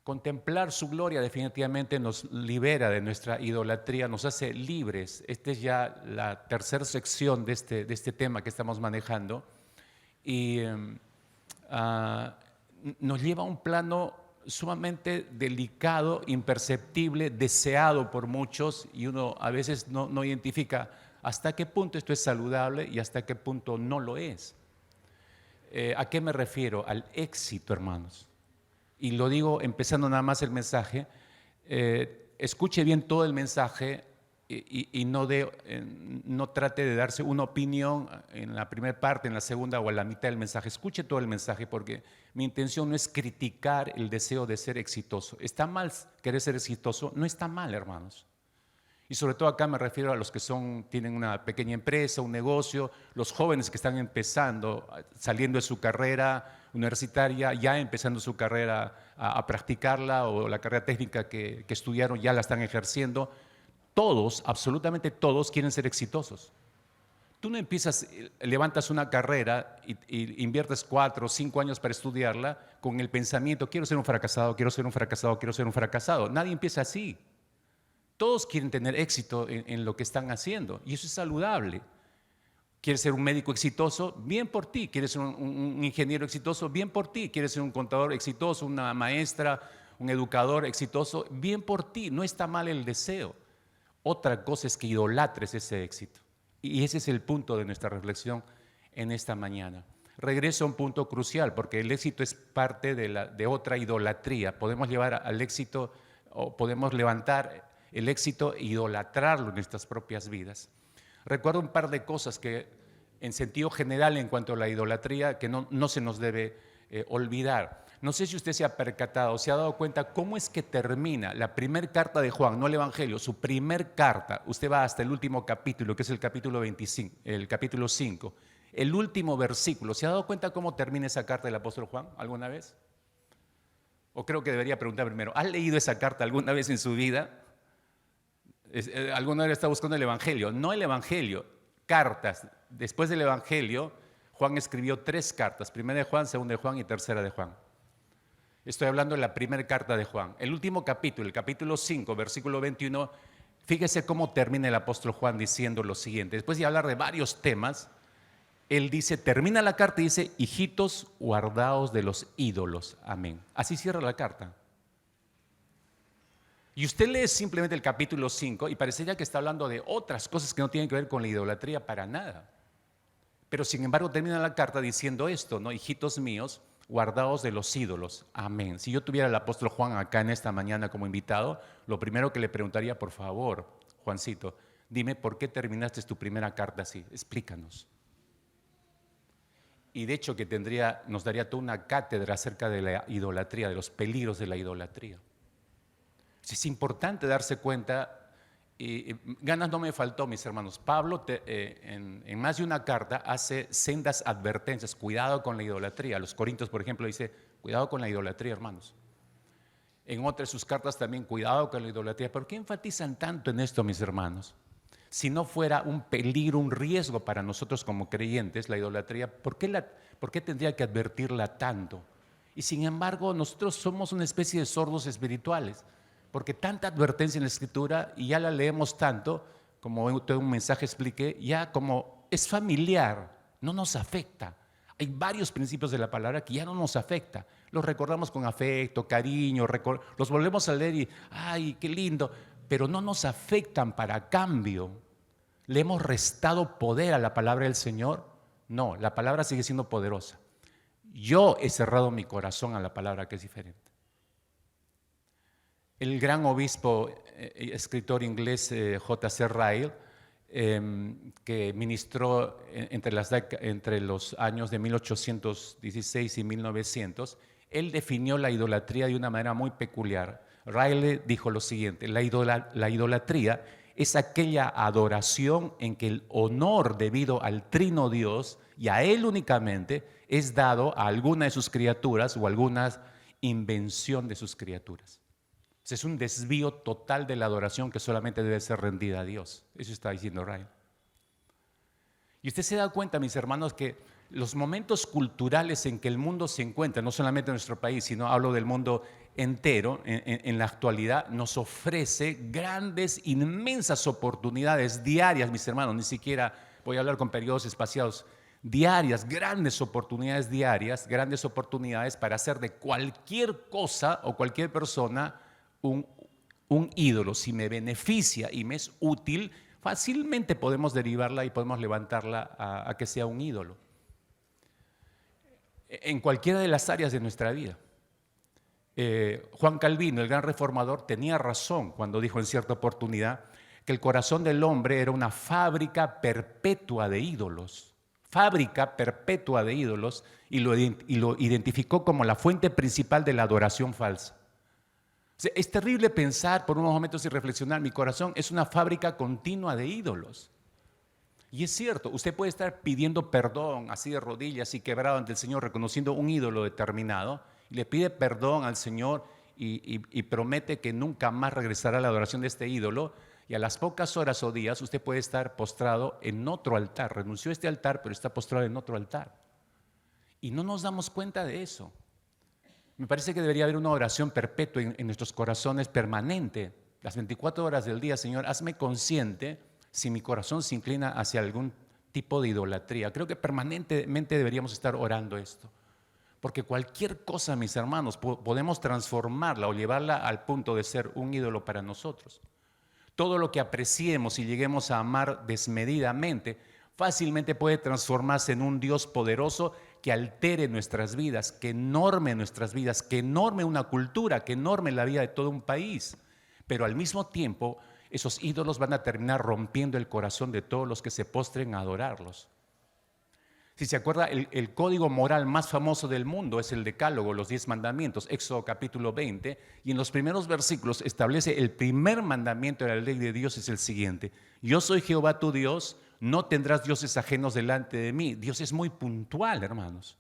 Contemplar su gloria definitivamente nos libera de nuestra idolatría, nos hace libres. Esta es ya la tercera sección de este tema que estamos manejando. Y nos lleva a un plano sumamente delicado, imperceptible, deseado por muchos, y uno a veces no identifica hasta qué punto esto es saludable y hasta qué punto no lo es. ¿A qué me refiero? Al éxito, hermanos. Y lo digo empezando nada más el mensaje. Escuche bien todo el mensaje y no trate de darse una opinión en la primera parte, en la segunda o en la mitad del mensaje. Escuche todo el mensaje, porque mi intención no es criticar el deseo de ser exitoso. ¿Está mal querer ser exitoso? No está mal, hermanos. Y sobre todo acá me refiero a los que tienen una pequeña empresa, un negocio, los jóvenes que están empezando, saliendo de su carrera universitaria, ya empezando su carrera a practicarla, o la carrera técnica que estudiaron ya la están ejerciendo. Todos, absolutamente todos, quieren ser exitosos. Tú no levantas una carrera y inviertes 4 o 5 años para estudiarla con el pensamiento, quiero ser un fracasado, quiero ser un fracasado, quiero ser un fracasado. Nadie empieza así. Todos quieren tener éxito en lo que están haciendo, y eso es saludable. ¿Quieres ser un médico exitoso? Bien por ti. ¿Quieres ser un ingeniero exitoso? Bien por ti. ¿Quieres ser un contador exitoso, una maestra, un educador exitoso? Bien por ti. No está mal el deseo. Otra cosa es que idolatres ese éxito. Y ese es el punto de nuestra reflexión en esta mañana. Regreso a un punto crucial, porque el éxito es parte de otra idolatría. Podemos llevar al éxito, o podemos levantar el éxito e idolatrarlo en nuestras propias vidas. Recuerdo un par de cosas que, en sentido general, en cuanto a la idolatría, que no se nos debe olvidar. No sé si usted se ha percatado, se ha dado cuenta cómo es que termina la primera carta de Juan, no el Evangelio, su primer carta. Usted va hasta el último capítulo, que es el capítulo 25, el capítulo 5, el último versículo. ¿Se ha dado cuenta cómo termina esa carta del apóstol Juan alguna vez? O creo que debería preguntar primero, ¿ha leído esa carta alguna vez en su vida? Alguna vez está buscando el Evangelio. No el Evangelio, cartas. Después del Evangelio, Juan escribió 3 cartas: primera de Juan, segunda de Juan y tercera de Juan. Estoy hablando de la primera carta de Juan. El último capítulo, el capítulo 5, versículo 21, fíjese cómo termina el apóstol Juan diciendo lo siguiente. Después de hablar de varios temas, él dice, termina la carta y dice, hijitos, guardaos de los ídolos. Amén. Así cierra la carta. Y usted lee simplemente el capítulo 5 y parecería que está hablando de otras cosas que no tienen que ver con la idolatría para nada. Pero sin embargo termina la carta diciendo esto, ¿no? Hijitos míos, guardaos de los ídolos. Amén. Si yo tuviera al apóstol Juan acá en esta mañana como invitado, lo primero que le preguntaría, por favor, Juancito, dime por qué terminaste tu primera carta así. Explícanos. Y de hecho que nos daría toda una cátedra acerca de la idolatría, de los peligros de la idolatría. Es importante darse cuenta, y ganas no me faltó, mis hermanos. Pablo en más de una carta hace sendas advertencias, cuidado con la idolatría. A los Corintios, por ejemplo, dice, cuidado con la idolatría, hermanos. En otras de sus cartas también, cuidado con la idolatría. ¿Por qué enfatizan tanto en esto, mis hermanos? Si no fuera un peligro, un riesgo para nosotros como creyentes, la idolatría, ¿por qué tendría que advertirla tanto? Y sin embargo, nosotros somos una especie de sordos espirituales, porque tanta advertencia en la Escritura, y ya la leemos tanto, como todo un mensaje expliqué, ya como es familiar, no nos afecta. Hay varios principios de la palabra que ya no nos afecta. Los recordamos con afecto, cariño, los volvemos a leer y ¡ay, qué lindo! Pero no nos afectan para cambio. ¿Le hemos restado poder a la palabra del Señor? No, la palabra sigue siendo poderosa. Yo he cerrado mi corazón a la palabra, que es diferente. El gran obispo, escritor inglés J.C. Ryle, que ministró entre los años de 1816 y 1900, él definió la idolatría de una manera muy peculiar. Ryle dijo lo siguiente: la idolatría es aquella adoración en que el honor debido al Trino Dios y a Él únicamente es dado a alguna de sus criaturas o alguna invención de sus criaturas. Es un desvío total de la adoración que solamente debe ser rendida a Dios. Eso está diciendo Ryle. Y usted se da cuenta, mis hermanos, que los momentos culturales en que el mundo se encuentra, no solamente en nuestro país, sino hablo del mundo entero, en la actualidad, nos ofrece grandes, inmensas oportunidades diarias, mis hermanos, ni siquiera voy a hablar con periodos espaciados, diarias, grandes oportunidades diarias, grandes oportunidades para hacer de cualquier cosa o cualquier persona un ídolo. Si me beneficia y me es útil, fácilmente podemos derivarla y podemos levantarla a que sea un ídolo. En cualquiera de las áreas de nuestra vida. Juan Calvino, el gran reformador, tenía razón cuando dijo en cierta oportunidad que el corazón del hombre era una fábrica perpetua de ídolos. Fábrica perpetua de ídolos, y lo identificó como la fuente principal de la adoración falsa. O sea, es terrible pensar por unos momentos y reflexionar, mi corazón es una fábrica continua de ídolos. Y es cierto, usted puede estar pidiendo perdón así de rodillas y quebrado ante el Señor, reconociendo un ídolo determinado, y le pide perdón al Señor y promete que nunca más regresará a la adoración de este ídolo, y a las pocas horas o días usted puede estar postrado en otro altar. Renunció a este altar, pero está postrado en otro altar. Y no nos damos cuenta de eso. Me parece que debería haber una oración perpetua en nuestros corazones, permanente. Las 24 horas del día, Señor, hazme consciente si mi corazón se inclina hacia algún tipo de idolatría. Creo que permanentemente deberíamos estar orando esto. Porque cualquier cosa, mis hermanos, podemos transformarla o llevarla al punto de ser un ídolo para nosotros. Todo lo que apreciemos y lleguemos a amar desmedidamente, fácilmente puede transformarse en un Dios poderoso que altere nuestras vidas, que norme nuestras vidas, que norme una cultura, que norme la vida de todo un país. Pero al mismo tiempo, esos ídolos van a terminar rompiendo el corazón de todos los que se postren a adorarlos. Si se acuerda, el código moral más famoso del mundo es el Decálogo, los 10 mandamientos, Éxodo capítulo 20, y en los primeros versículos establece el primer mandamiento de la ley de Dios es el siguiente: yo soy Jehová tu Dios, no tendrás dioses ajenos delante de mí. Dios es muy puntual, hermanos.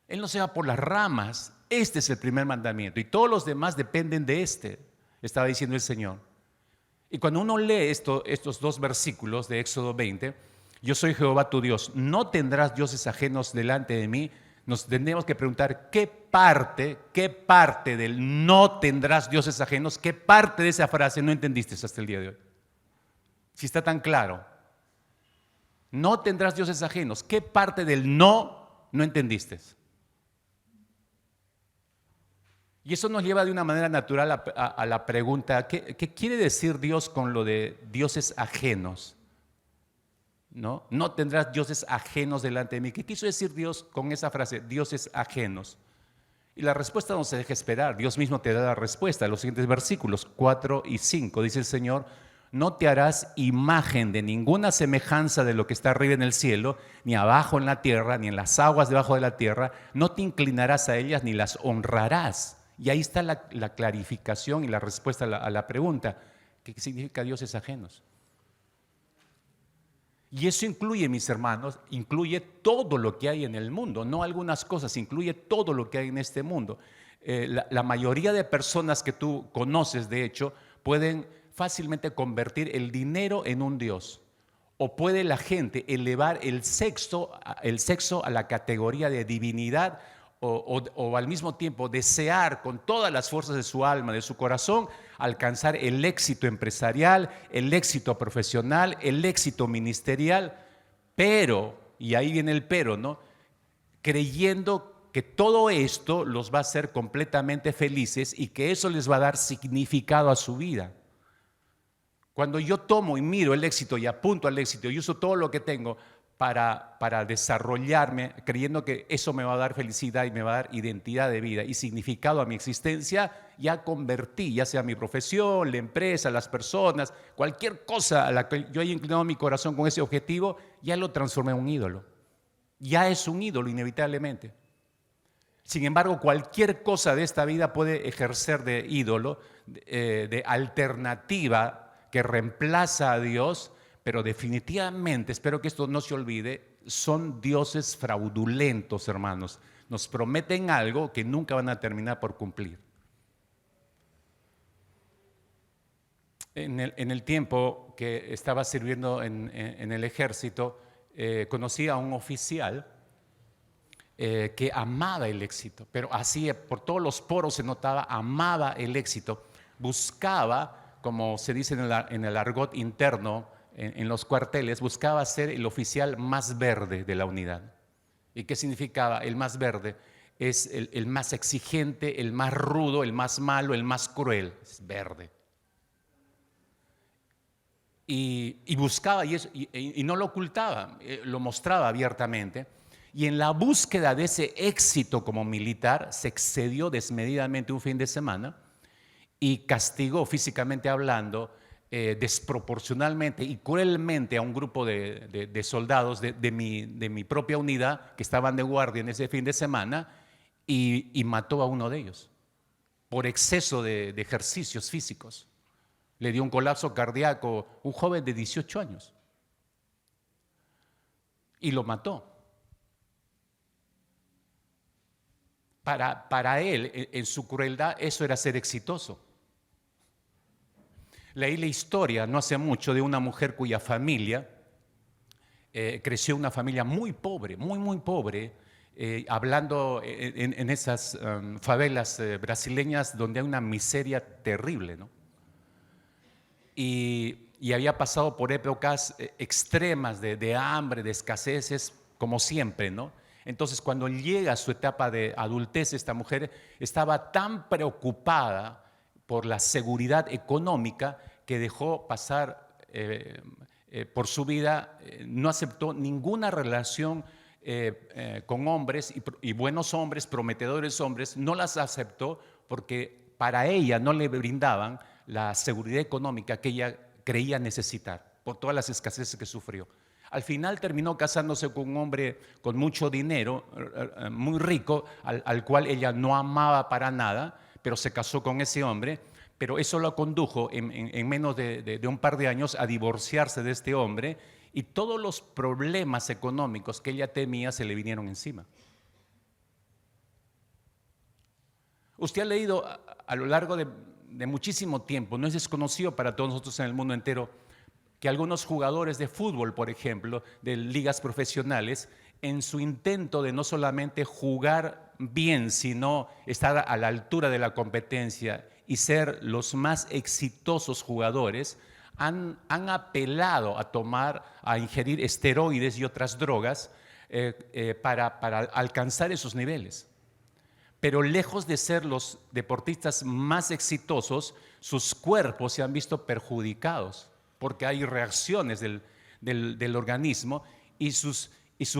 Él no se va por las ramas. Este es el primer mandamiento y todos los demás dependen de este, estaba diciendo el Señor. Y cuando uno lee estos dos versículos de Éxodo 20, yo soy Jehová tu Dios, no tendrás dioses ajenos delante de mí, nos tenemos que preguntar qué parte del no tendrás dioses ajenos, qué parte de esa frase no entendiste hasta el día de hoy. Si está tan claro, no tendrás dioses ajenos, ¿qué parte del no entendiste? Y eso nos lleva de una manera natural a la pregunta, ¿qué quiere decir Dios con lo de dioses ajenos? ¿No? No tendrás dioses ajenos delante de mí. ¿Qué quiso decir Dios con esa frase, dioses ajenos? Y la respuesta no se deja esperar. Dios mismo te da la respuesta. Los siguientes versículos 4 y 5 dice el Señor: no te harás imagen de ninguna semejanza de lo que está arriba en el cielo, ni abajo en la tierra, ni en las aguas debajo de la tierra. No te inclinarás a ellas ni las honrarás. Y ahí está la clarificación y la respuesta a la pregunta: ¿qué significa dioses ajenos? Y eso incluye, mis hermanos, incluye todo lo que hay en el mundo, no algunas cosas, incluye todo lo que hay en este mundo. La mayoría de personas que tú conoces, de hecho, pueden fácilmente convertir el dinero en un Dios. O puede la gente elevar el sexo a la categoría de divinidad, o al mismo tiempo desear con todas las fuerzas de su alma, de su corazón, alcanzar el éxito empresarial, el éxito profesional, el éxito ministerial, pero, y ahí viene el pero, ¿no? Creyendo que todo esto los va a hacer completamente felices y que eso les va a dar significado a su vida. Cuando yo tomo y miro el éxito y apunto al éxito y uso todo lo que tengo para desarrollarme, creyendo que eso me va a dar felicidad y me va a dar identidad de vida y significado a mi existencia, ya convertí, ya sea mi profesión, la empresa, las personas, cualquier cosa a la que yo haya inclinado mi corazón con ese objetivo, ya lo transformé en un ídolo. Ya es un ídolo inevitablemente. Sin embargo, cualquier cosa de esta vida puede ejercer de ídolo, de alternativa que reemplaza a Dios, pero definitivamente, espero que esto no se olvide, son dioses fraudulentos, hermanos. Nos prometen algo que nunca van a terminar por cumplir. En el tiempo que estaba sirviendo en el ejército, conocí a un oficial que amaba el éxito, pero así por todos los poros se notaba, amaba el éxito, buscaba, como se dice en el argot interno, en los cuarteles, buscaba ser el oficial más verde de la unidad. ¿Y qué significaba el más verde? Es el más exigente, el más rudo, el más malo, el más cruel, es verde. Y buscaba y no lo ocultaba, lo mostraba abiertamente. Y en la búsqueda de ese éxito como militar se excedió desmedidamente un fin de semana y castigó físicamente hablando desproporcionalmente y cruelmente a un grupo de soldados de mi propia unidad que estaban de guardia en ese fin de semana y mató a uno de ellos por exceso de ejercicios físicos. Le dio un colapso cardíaco, un joven de 18 años, y lo mató. Para él, en su crueldad, eso era ser exitoso. Leí la historia no hace mucho de una mujer cuya familia creció una familia muy pobre, muy pobre, hablando en esas favelas brasileñas donde hay una miseria terrible, ¿no? Y había pasado por épocas extremas de hambre, de escaseces, como siempre, ¿no? Entonces, cuando llega a su etapa de adultez, esta mujer estaba tan preocupada por la seguridad económica que dejó pasar por su vida, no aceptó ninguna relación con hombres y buenos hombres, prometedores hombres, no las aceptó porque para ella no le brindaban la seguridad económica que ella creía necesitar por todas las escaseces que sufrió. Al final terminó casándose con un hombre con mucho dinero, muy rico, al cual ella no amaba para nada, pero se casó con ese hombre. Pero eso lo condujo en menos de un par de años a divorciarse de este hombre y todos los problemas económicos que ella temía se le vinieron encima. Usted ha leído a lo largo de muchísimo tiempo, no es desconocido para todos nosotros en el mundo entero, que algunos jugadores de fútbol, por ejemplo, de ligas profesionales, en su intento de no solamente jugar bien, sino estar a la altura de la competencia y ser los más exitosos jugadores, han apelado a ingerir esteroides y otras drogas para alcanzar esos niveles. Pero lejos de ser los deportistas más exitosos, sus cuerpos se han visto perjudicados porque hay reacciones del organismo y sus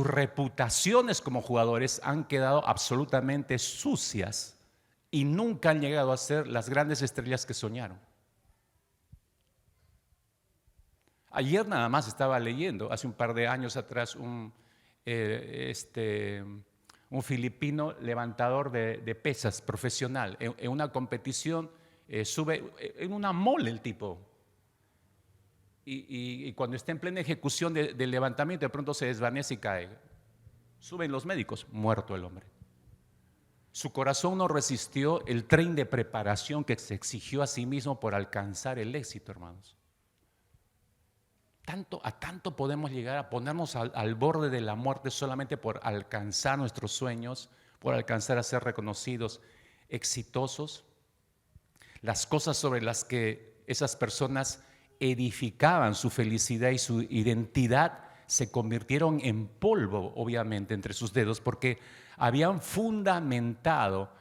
reputaciones como jugadores han quedado absolutamente sucias y nunca han llegado a ser las grandes estrellas que soñaron. Ayer nada más estaba leyendo, hace un par de años atrás, un filipino levantador de pesas profesional en una competición, sube en una mole el tipo. Y cuando está en plena ejecución del levantamiento, de pronto se desvanece y cae. Suben los médicos, muerto el hombre. Su corazón no resistió el tren de preparación que se exigió a sí mismo por alcanzar el éxito, hermanos. A tanto podemos llegar a ponernos al borde de la muerte solamente por alcanzar nuestros sueños, por alcanzar a ser reconocidos, exitosos. Las cosas sobre las que esas personas edificaban su felicidad y su identidad se convirtieron en polvo, obviamente, entre sus dedos, porque habían fundamentado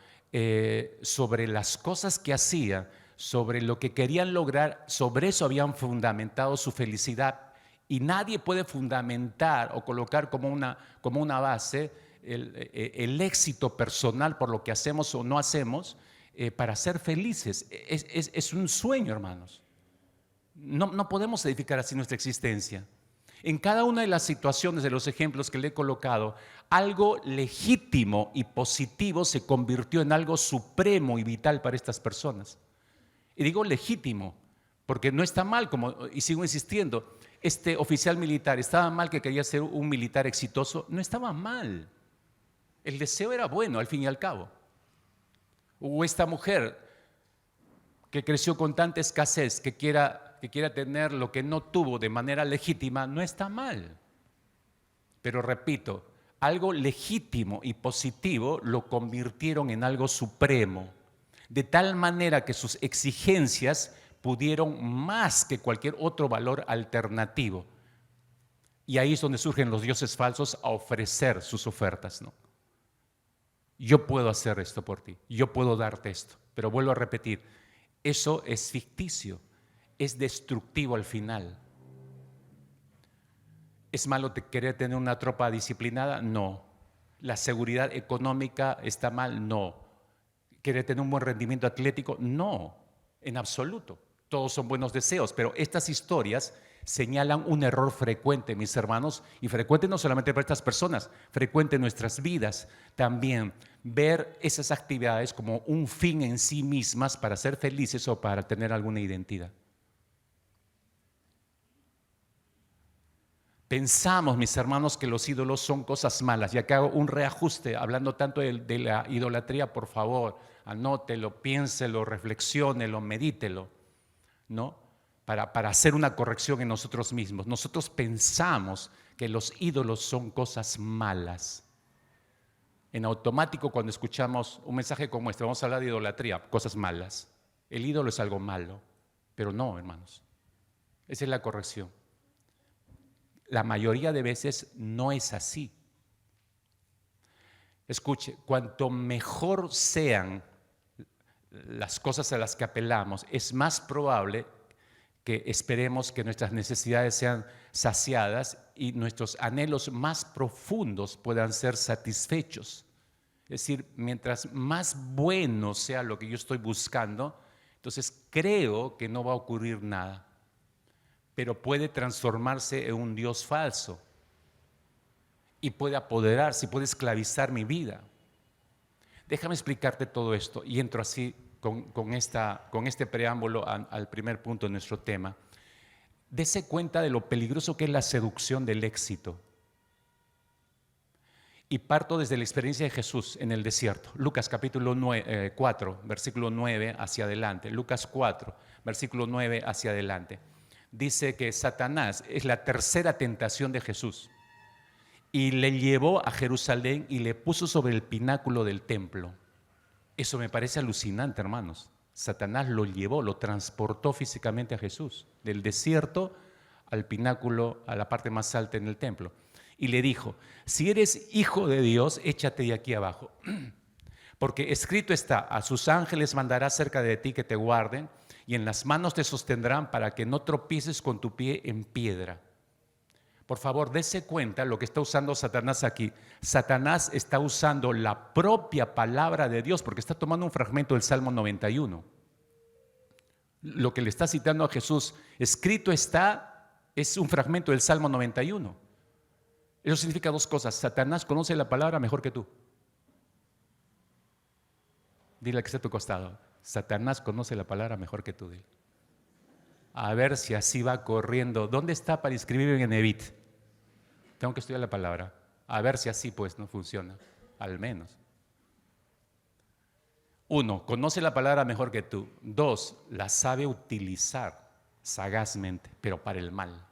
sobre las cosas que hacían, sobre lo que querían lograr, sobre eso habían fundamentado su felicidad. Y nadie puede fundamentar o colocar como una base el éxito personal por lo que hacemos o no hacemos para ser felices. Es un sueño, hermanos. No podemos edificar así nuestra existencia. En cada una de las situaciones de los ejemplos que le he colocado, algo legítimo y positivo se convirtió en algo supremo y vital para estas personas. Y digo legítimo, porque no está mal, y sigo insistiendo, este oficial militar, ¿estaba mal que quería ser un militar exitoso? No estaba mal. El deseo era bueno, al fin y al cabo. O esta mujer que creció con tanta escasez, que quiera tener lo que no tuvo de manera legítima, no está mal. Pero repito, algo legítimo y positivo lo convirtieron en algo supremo, de tal manera que sus exigencias pudieron más que cualquier otro valor alternativo. Y ahí es donde surgen los dioses falsos a ofrecer sus ofertas, ¿no? Yo puedo hacer esto por ti, yo puedo darte esto, pero vuelvo a repetir, eso es ficticio, es destructivo al final. ¿Es malo querer tener una tropa disciplinada? No. ¿La seguridad económica está mal? No. ¿Querer tener un buen rendimiento atlético? No, en absoluto. Todos son buenos deseos, pero estas historias señalan un error frecuente, mis hermanos, y frecuente no solamente para estas personas, frecuente en nuestras vidas también, ver esas actividades como un fin en sí mismas para ser felices o para tener alguna identidad. Pensamos, mis hermanos, que los ídolos son cosas malas. Y acá hago un reajuste, hablando tanto de la idolatría, por favor, anótelo, piénselo, reflexiónelo, medítelo, ¿no? Para hacer una corrección en nosotros mismos. Nosotros pensamos que los ídolos son cosas malas. En automático, cuando escuchamos un mensaje como este, vamos a hablar de idolatría, cosas malas. El ídolo es algo malo, pero no, hermanos. Esa es la corrección. La mayoría de veces no es así. Escuche, cuanto mejor sean las cosas a las que apelamos, es más probable que esperemos que nuestras necesidades sean saciadas y nuestros anhelos más profundos puedan ser satisfechos. Es decir, mientras más bueno sea lo que yo estoy buscando, entonces creo que no va a ocurrir nada. Pero puede transformarse en un Dios falso y puede apoderarse, puede esclavizar mi vida. Déjame explicarte todo esto y entro así con este preámbulo al primer punto de nuestro tema. Dese cuenta de lo peligroso que es la seducción del éxito. Y parto desde la experiencia de Jesús en el desierto. Lucas capítulo 4, versículo 9 hacia adelante. Lucas 4, versículo 9 hacia adelante. Dice que Satanás es la tercera tentación de Jesús y le llevó a Jerusalén y le puso sobre el pináculo del templo. Eso me parece alucinante, hermanos. Satanás lo llevó, lo transportó físicamente a Jesús, del desierto al pináculo, a la parte más alta en el templo. Y le dijo, si eres hijo de Dios, échate de aquí abajo. Porque escrito está, a sus ángeles mandará cerca de ti que te guarden, y en las manos te sostendrán para que no tropieces con tu pie en piedra. Por favor, dése cuenta lo que está usando Satanás aquí. Satanás está usando la propia palabra de Dios porque está tomando un fragmento del Salmo 91. Lo que le está citando a Jesús, escrito está, es un fragmento del Salmo 91. Eso significa dos cosas. Satanás conoce la palabra mejor que tú. Dile que está a tu costado. Satanás conoce la palabra mejor que tú. Dile. A ver si así va corriendo. ¿Dónde está para inscribirme en Evit? Tengo que estudiar la palabra. A ver si así pues no funciona. Al menos. 1, conoce la palabra mejor que tú. 2, la sabe utilizar sagazmente, pero para el mal.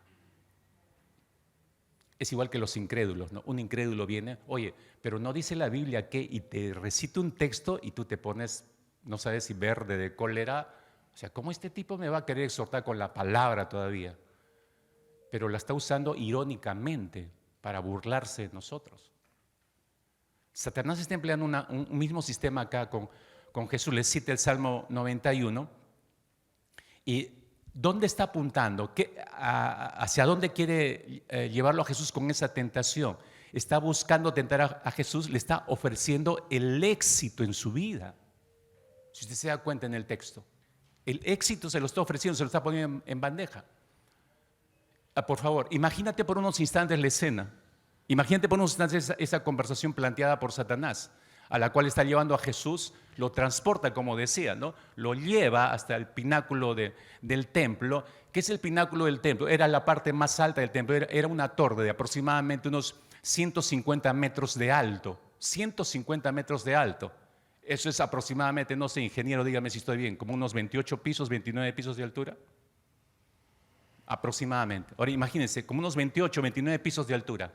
Es igual que los incrédulos, ¿no? Un incrédulo viene, oye, pero no dice la Biblia que, y te recita un texto y tú te pones, no sabes si verde de cólera. O sea, ¿cómo este tipo me va a querer exhortar con la palabra todavía? Pero la está usando irónicamente para burlarse de nosotros. Satanás está empleando un mismo sistema acá con Jesús. Les cita el Salmo 91. ¿Y dónde está apuntando? ¿Hacia dónde quiere llevarlo a Jesús con esa tentación? Está buscando tentar a Jesús, le está ofreciendo el éxito en su vida. Si usted se da cuenta en el texto, el éxito se lo está ofreciendo, se lo está poniendo en bandeja. Por favor, imagínate por unos instantes la escena. Imagínate por unos instantes esa conversación planteada por Satanás, a la cual está llevando a Jesús, lo transporta, como decía, ¿no? Lo lleva hasta el pináculo del templo. ¿Qué es el pináculo del templo? Era la parte más alta del templo, era una torre de aproximadamente unos 150 metros de alto. 150 metros de alto. Eso es aproximadamente, no sé, ingeniero, dígame si estoy bien, como unos 28 pisos, 29 pisos de altura. Aproximadamente. Ahora imagínense, como unos 28, 29 pisos de altura.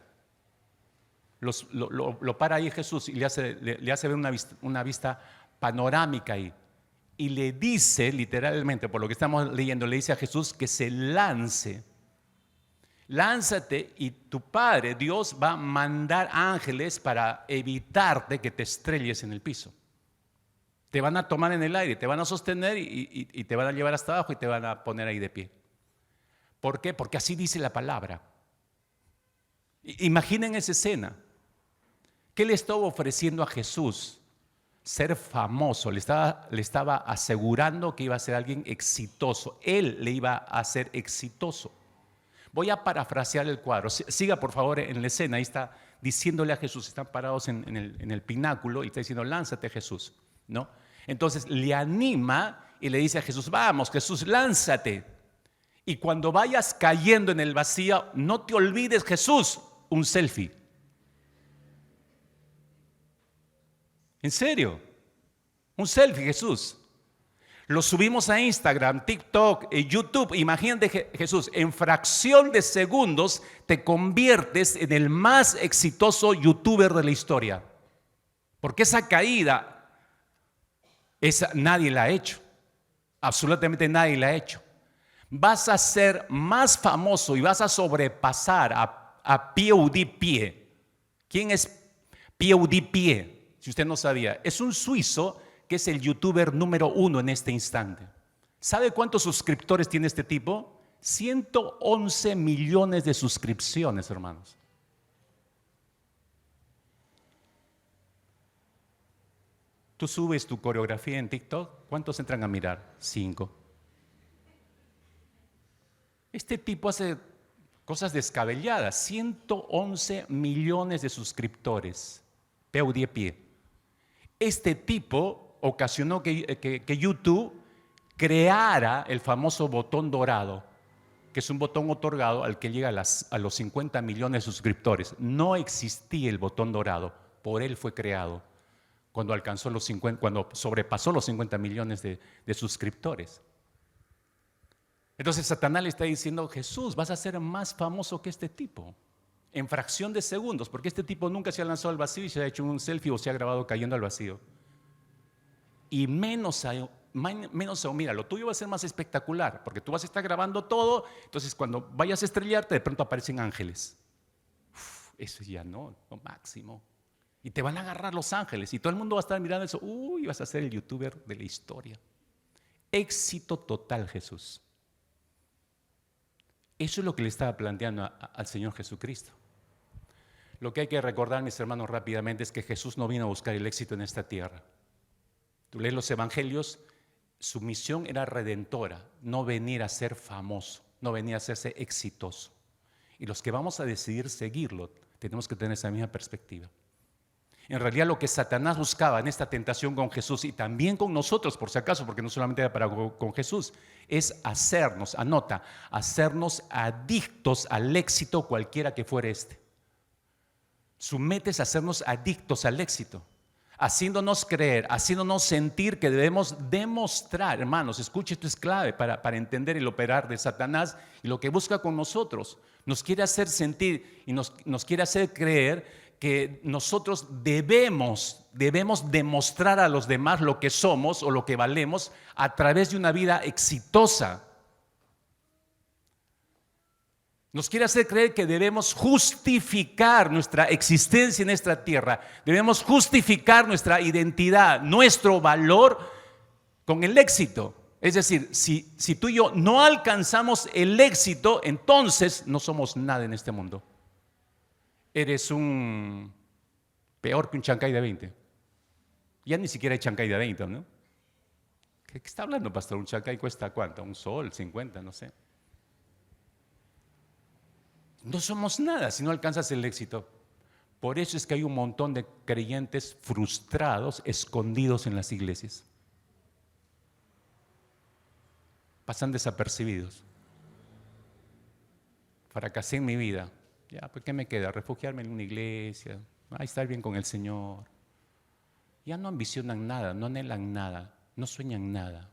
lo para ahí Jesús y le hace ver una vista panorámica ahí. Y le dice, literalmente, por lo que estamos leyendo, le dice a Jesús que se lance. Lánzate y tu Padre, Dios, va a mandar ángeles para evitarte que te estrelles en el piso. Te van a tomar en el aire, te van a sostener y te van a llevar hasta abajo y te van a poner ahí de pie. ¿Por qué? Porque así dice la palabra. Imaginen esa escena. ¿Qué le estaba ofreciendo a Jesús? Ser famoso. Le estaba asegurando que iba a ser alguien exitoso. Él le iba a hacer exitoso. Voy a parafrasear el cuadro. Siga por favor en la escena. Ahí está diciéndole a Jesús. Están parados en el pináculo y está diciendo, lánzate Jesús, ¿no? Entonces le anima y le dice a Jesús, vamos Jesús, lánzate. Y cuando vayas cayendo en el vacío, no te olvides Jesús, un selfie. ¿En serio? Un selfie Jesús. Lo subimos a Instagram, TikTok, YouTube. Imagínate Jesús, en fracción de segundos te conviertes en el más exitoso youtuber de la historia. Porque esa caída, nadie la ha hecho. Absolutamente nadie la ha hecho. Vas a ser más famoso y vas a sobrepasar a PewDiePie. ¿Quién es PewDiePie? Si usted no sabía, es un suizo que es el youtuber número 1 en este instante. ¿Sabe cuántos suscriptores tiene este tipo? 111 millones de suscripciones, hermanos. Tú subes tu coreografía en TikTok, ¿cuántos entran a mirar? 5. Este tipo hace cosas descabelladas, 111 millones de suscriptores. PewDiePie. Este tipo ocasionó que YouTube creara el famoso botón dorado, que es un botón otorgado al que llega a los 50 millones de suscriptores. No existía el botón dorado, por él fue creado cuando sobrepasó los 50 millones de suscriptores. Entonces Satanás le está diciendo, Jesús, vas a ser más famoso que este tipo, en fracción de segundos, porque este tipo nunca se ha lanzado al vacío y se ha hecho un selfie o se ha grabado cayendo al vacío. Y menos aún, mira, lo tuyo va a ser más espectacular, porque tú vas a estar grabando todo, entonces cuando vayas a estrellarte, de pronto aparecen ángeles. Eso ya no, lo máximo. Y te van a agarrar los ángeles y todo el mundo va a estar mirando eso. Uy, vas a ser el youtuber de la historia. Éxito total, Jesús. Eso es lo que le estaba planteando al Señor Jesucristo. Lo que hay que recordar, mis hermanos, rápidamente es que Jesús no vino a buscar el éxito en esta tierra. Tú lees los evangelios, su misión era redentora, no venir a ser famoso, no venir a hacerse exitoso. Y los que vamos a decidir seguirlo, tenemos que tener esa misma perspectiva. En realidad lo que Satanás buscaba en esta tentación con Jesús y también con nosotros, por si acaso, porque no solamente era con Jesús, es hacernos, hacernos adictos al éxito cualquiera que fuera este. Su meta es hacernos adictos al éxito, haciéndonos creer, haciéndonos sentir que debemos demostrar, hermanos, escuche, esto es clave para entender el operar de Satanás y lo que busca con nosotros. Nos quiere hacer sentir y nos quiere hacer creer que nosotros debemos demostrar a los demás lo que somos o lo que valemos a través de una vida exitosa. Nos quiere hacer creer que debemos justificar nuestra existencia en esta tierra, debemos justificar nuestra identidad, nuestro valor con el éxito. Es decir, si tú y yo no alcanzamos el éxito, entonces no somos nada en este mundo. Eres peor que un chancay de 20. Ya ni siquiera hay chancay de 20, ¿no? ¿Qué está hablando, pastor? ¿Un chancay cuesta cuánto? ¿Un sol? ¿50? No sé. No somos nada si no alcanzas el éxito. Por eso es que hay un montón de creyentes frustrados, escondidos en las iglesias. Pasan desapercibidos. Fracasé en mi vida. Ya, pues ¿qué me queda? Refugiarme en una iglesia, estar bien con el Señor. Ya no ambicionan nada, no anhelan nada, no sueñan nada.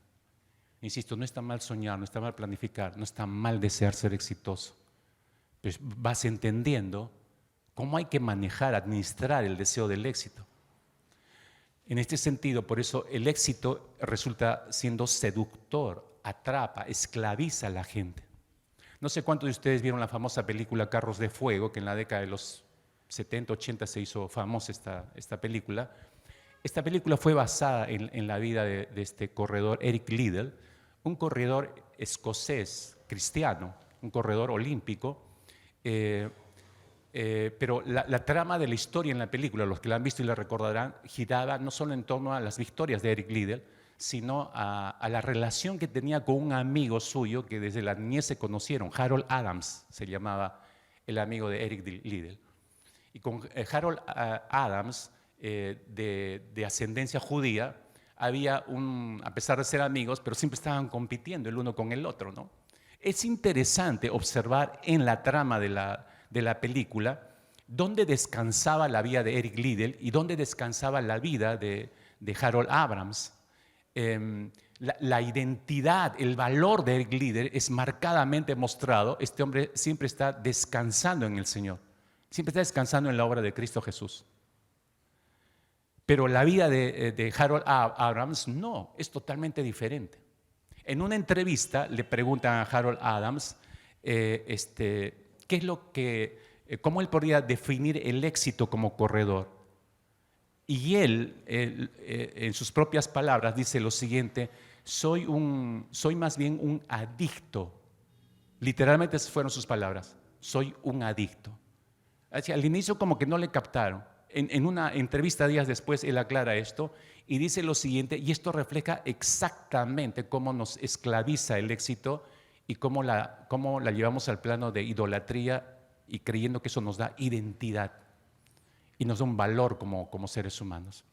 Insisto, no está mal soñar, no está mal planificar, no está mal desear ser exitoso. Pues vas entendiendo cómo hay que manejar, administrar el deseo del éxito. En este sentido, por eso el éxito resulta siendo seductor, atrapa, esclaviza a la gente. No sé cuántos de ustedes vieron la famosa película Carros de Fuego, que en la década de los 70, 80 se hizo famosa esta película. Esta película fue basada en la vida de este corredor Eric Liddell, un corredor escocés cristiano, un corredor olímpico, pero la trama de la historia en la película, los que la han visto y la recordarán, giraba no solo en torno a las victorias de Eric Liddell, sino a la relación que tenía con un amigo suyo que desde la niñez se conocieron. Harold Adams se llamaba el amigo de Eric Liddell. Y con Harold Adams, de ascendencia judía, había a pesar de ser amigos, pero siempre estaban compitiendo el uno con el otro, ¿no? Es interesante observar en la trama de la película dónde descansaba la vida de Eric Liddell y dónde descansaba la vida de Harold Adams. La identidad, el valor de Eric Liddell es marcadamente mostrado. Este hombre siempre está descansando en el Señor, siempre está descansando en la obra de Cristo Jesús. Pero la vida de Harold Adams no, es totalmente diferente. En una entrevista le preguntan a Harold Adams cómo él podría definir el éxito como corredor. Y él, en sus propias palabras, dice lo siguiente: soy más bien un adicto. Literalmente esas fueron sus palabras: soy un adicto. Así, al inicio como que no le captaron. En una entrevista días después él aclara esto y dice lo siguiente, y esto refleja exactamente cómo nos esclaviza el éxito y cómo la llevamos al plano de idolatría y creyendo que eso nos da identidad y nos da un valor como seres humanos.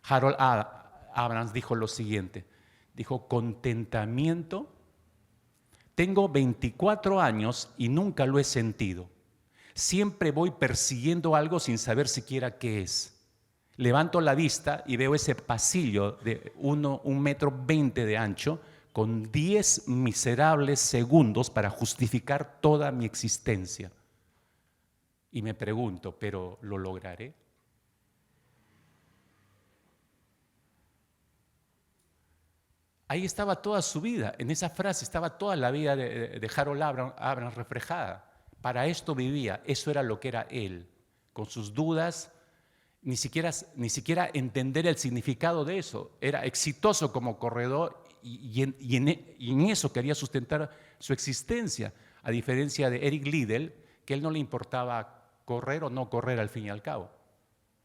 Harold Adams dijo lo siguiente, dijo: contentamiento, tengo 24 años y nunca lo he sentido. Siempre voy persiguiendo algo sin saber siquiera qué es. Levanto la vista y veo ese pasillo de 1,20 metros de ancho con 10 miserables segundos para justificar toda mi existencia. Y me pregunto, ¿pero lo lograré? Ahí estaba toda su vida, en esa frase estaba toda la vida de Harold Adams reflejada. Para esto vivía, eso era lo que era él, con sus dudas, ni siquiera entender el significado de eso. Era exitoso como corredor y en eso quería sustentar su existencia, a diferencia de Eric Liddell, que a él no le importaba correr o no correr al fin y al cabo.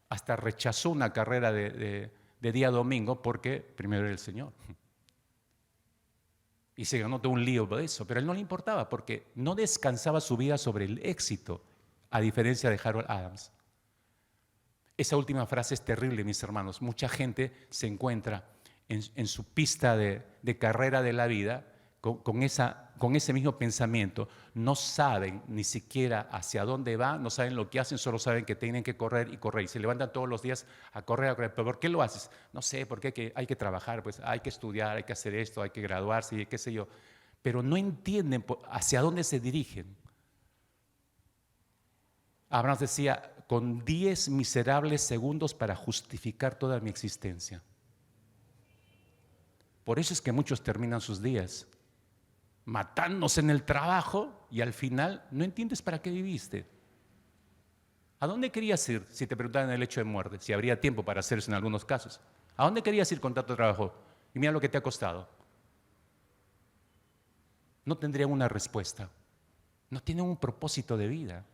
Hasta rechazó una carrera de día domingo porque primero era el Señor. Y se ganó todo un lío por eso, pero a él no le importaba porque no descansaba su vida sobre el éxito, a diferencia de Harold Adams. Esa última frase es terrible, mis hermanos. Mucha gente se encuentra en su pista de carrera de la vida con ese mismo pensamiento. No saben ni siquiera hacia dónde van, no saben lo que hacen, solo saben que tienen que correr y correr. Y se levantan todos los días a correr, a correr. ¿Pero por qué lo haces? No sé, porque hay que trabajar, pues hay que estudiar, hay que hacer esto, hay que graduarse, y qué sé yo. Pero no entienden hacia dónde se dirigen. Abraham decía, con 10 miserables segundos para justificar toda mi existencia. Por eso es que muchos terminan sus días matándose en el trabajo y al final no entiendes para qué viviste. ¿A dónde querías ir si te preguntaran el hecho de muerte? Si habría tiempo para hacer eso en algunos casos. ¿A dónde querías ir con tanto trabajo? Y mira lo que te ha costado. No tendrían una respuesta. No tienen un propósito de vida.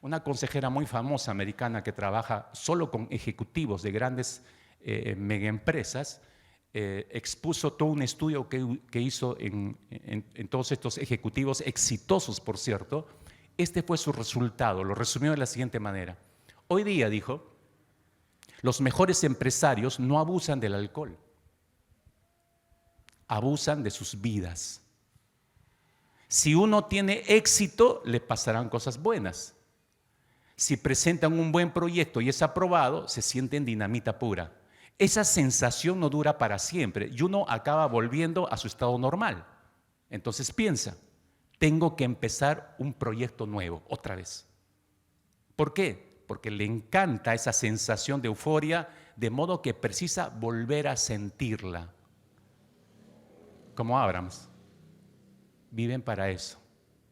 Una consejera muy famosa americana que trabaja solo con ejecutivos de grandes megaempresas expuso todo un estudio que hizo en todos estos ejecutivos exitosos, por cierto. Este fue su resultado, lo resumió de la siguiente manera. Hoy día, dijo, los mejores empresarios no abusan del alcohol, abusan de sus vidas. Si uno tiene éxito, le pasarán cosas buenas. Si presentan un buen proyecto y es aprobado, se sienten dinamita pura. Esa sensación no dura para siempre y uno acaba volviendo a su estado normal. Entonces piensa, tengo que empezar un proyecto nuevo otra vez. ¿Por qué? Porque le encanta esa sensación de euforia, de modo que precisa volver a sentirla. Como Abrams. Viven para eso,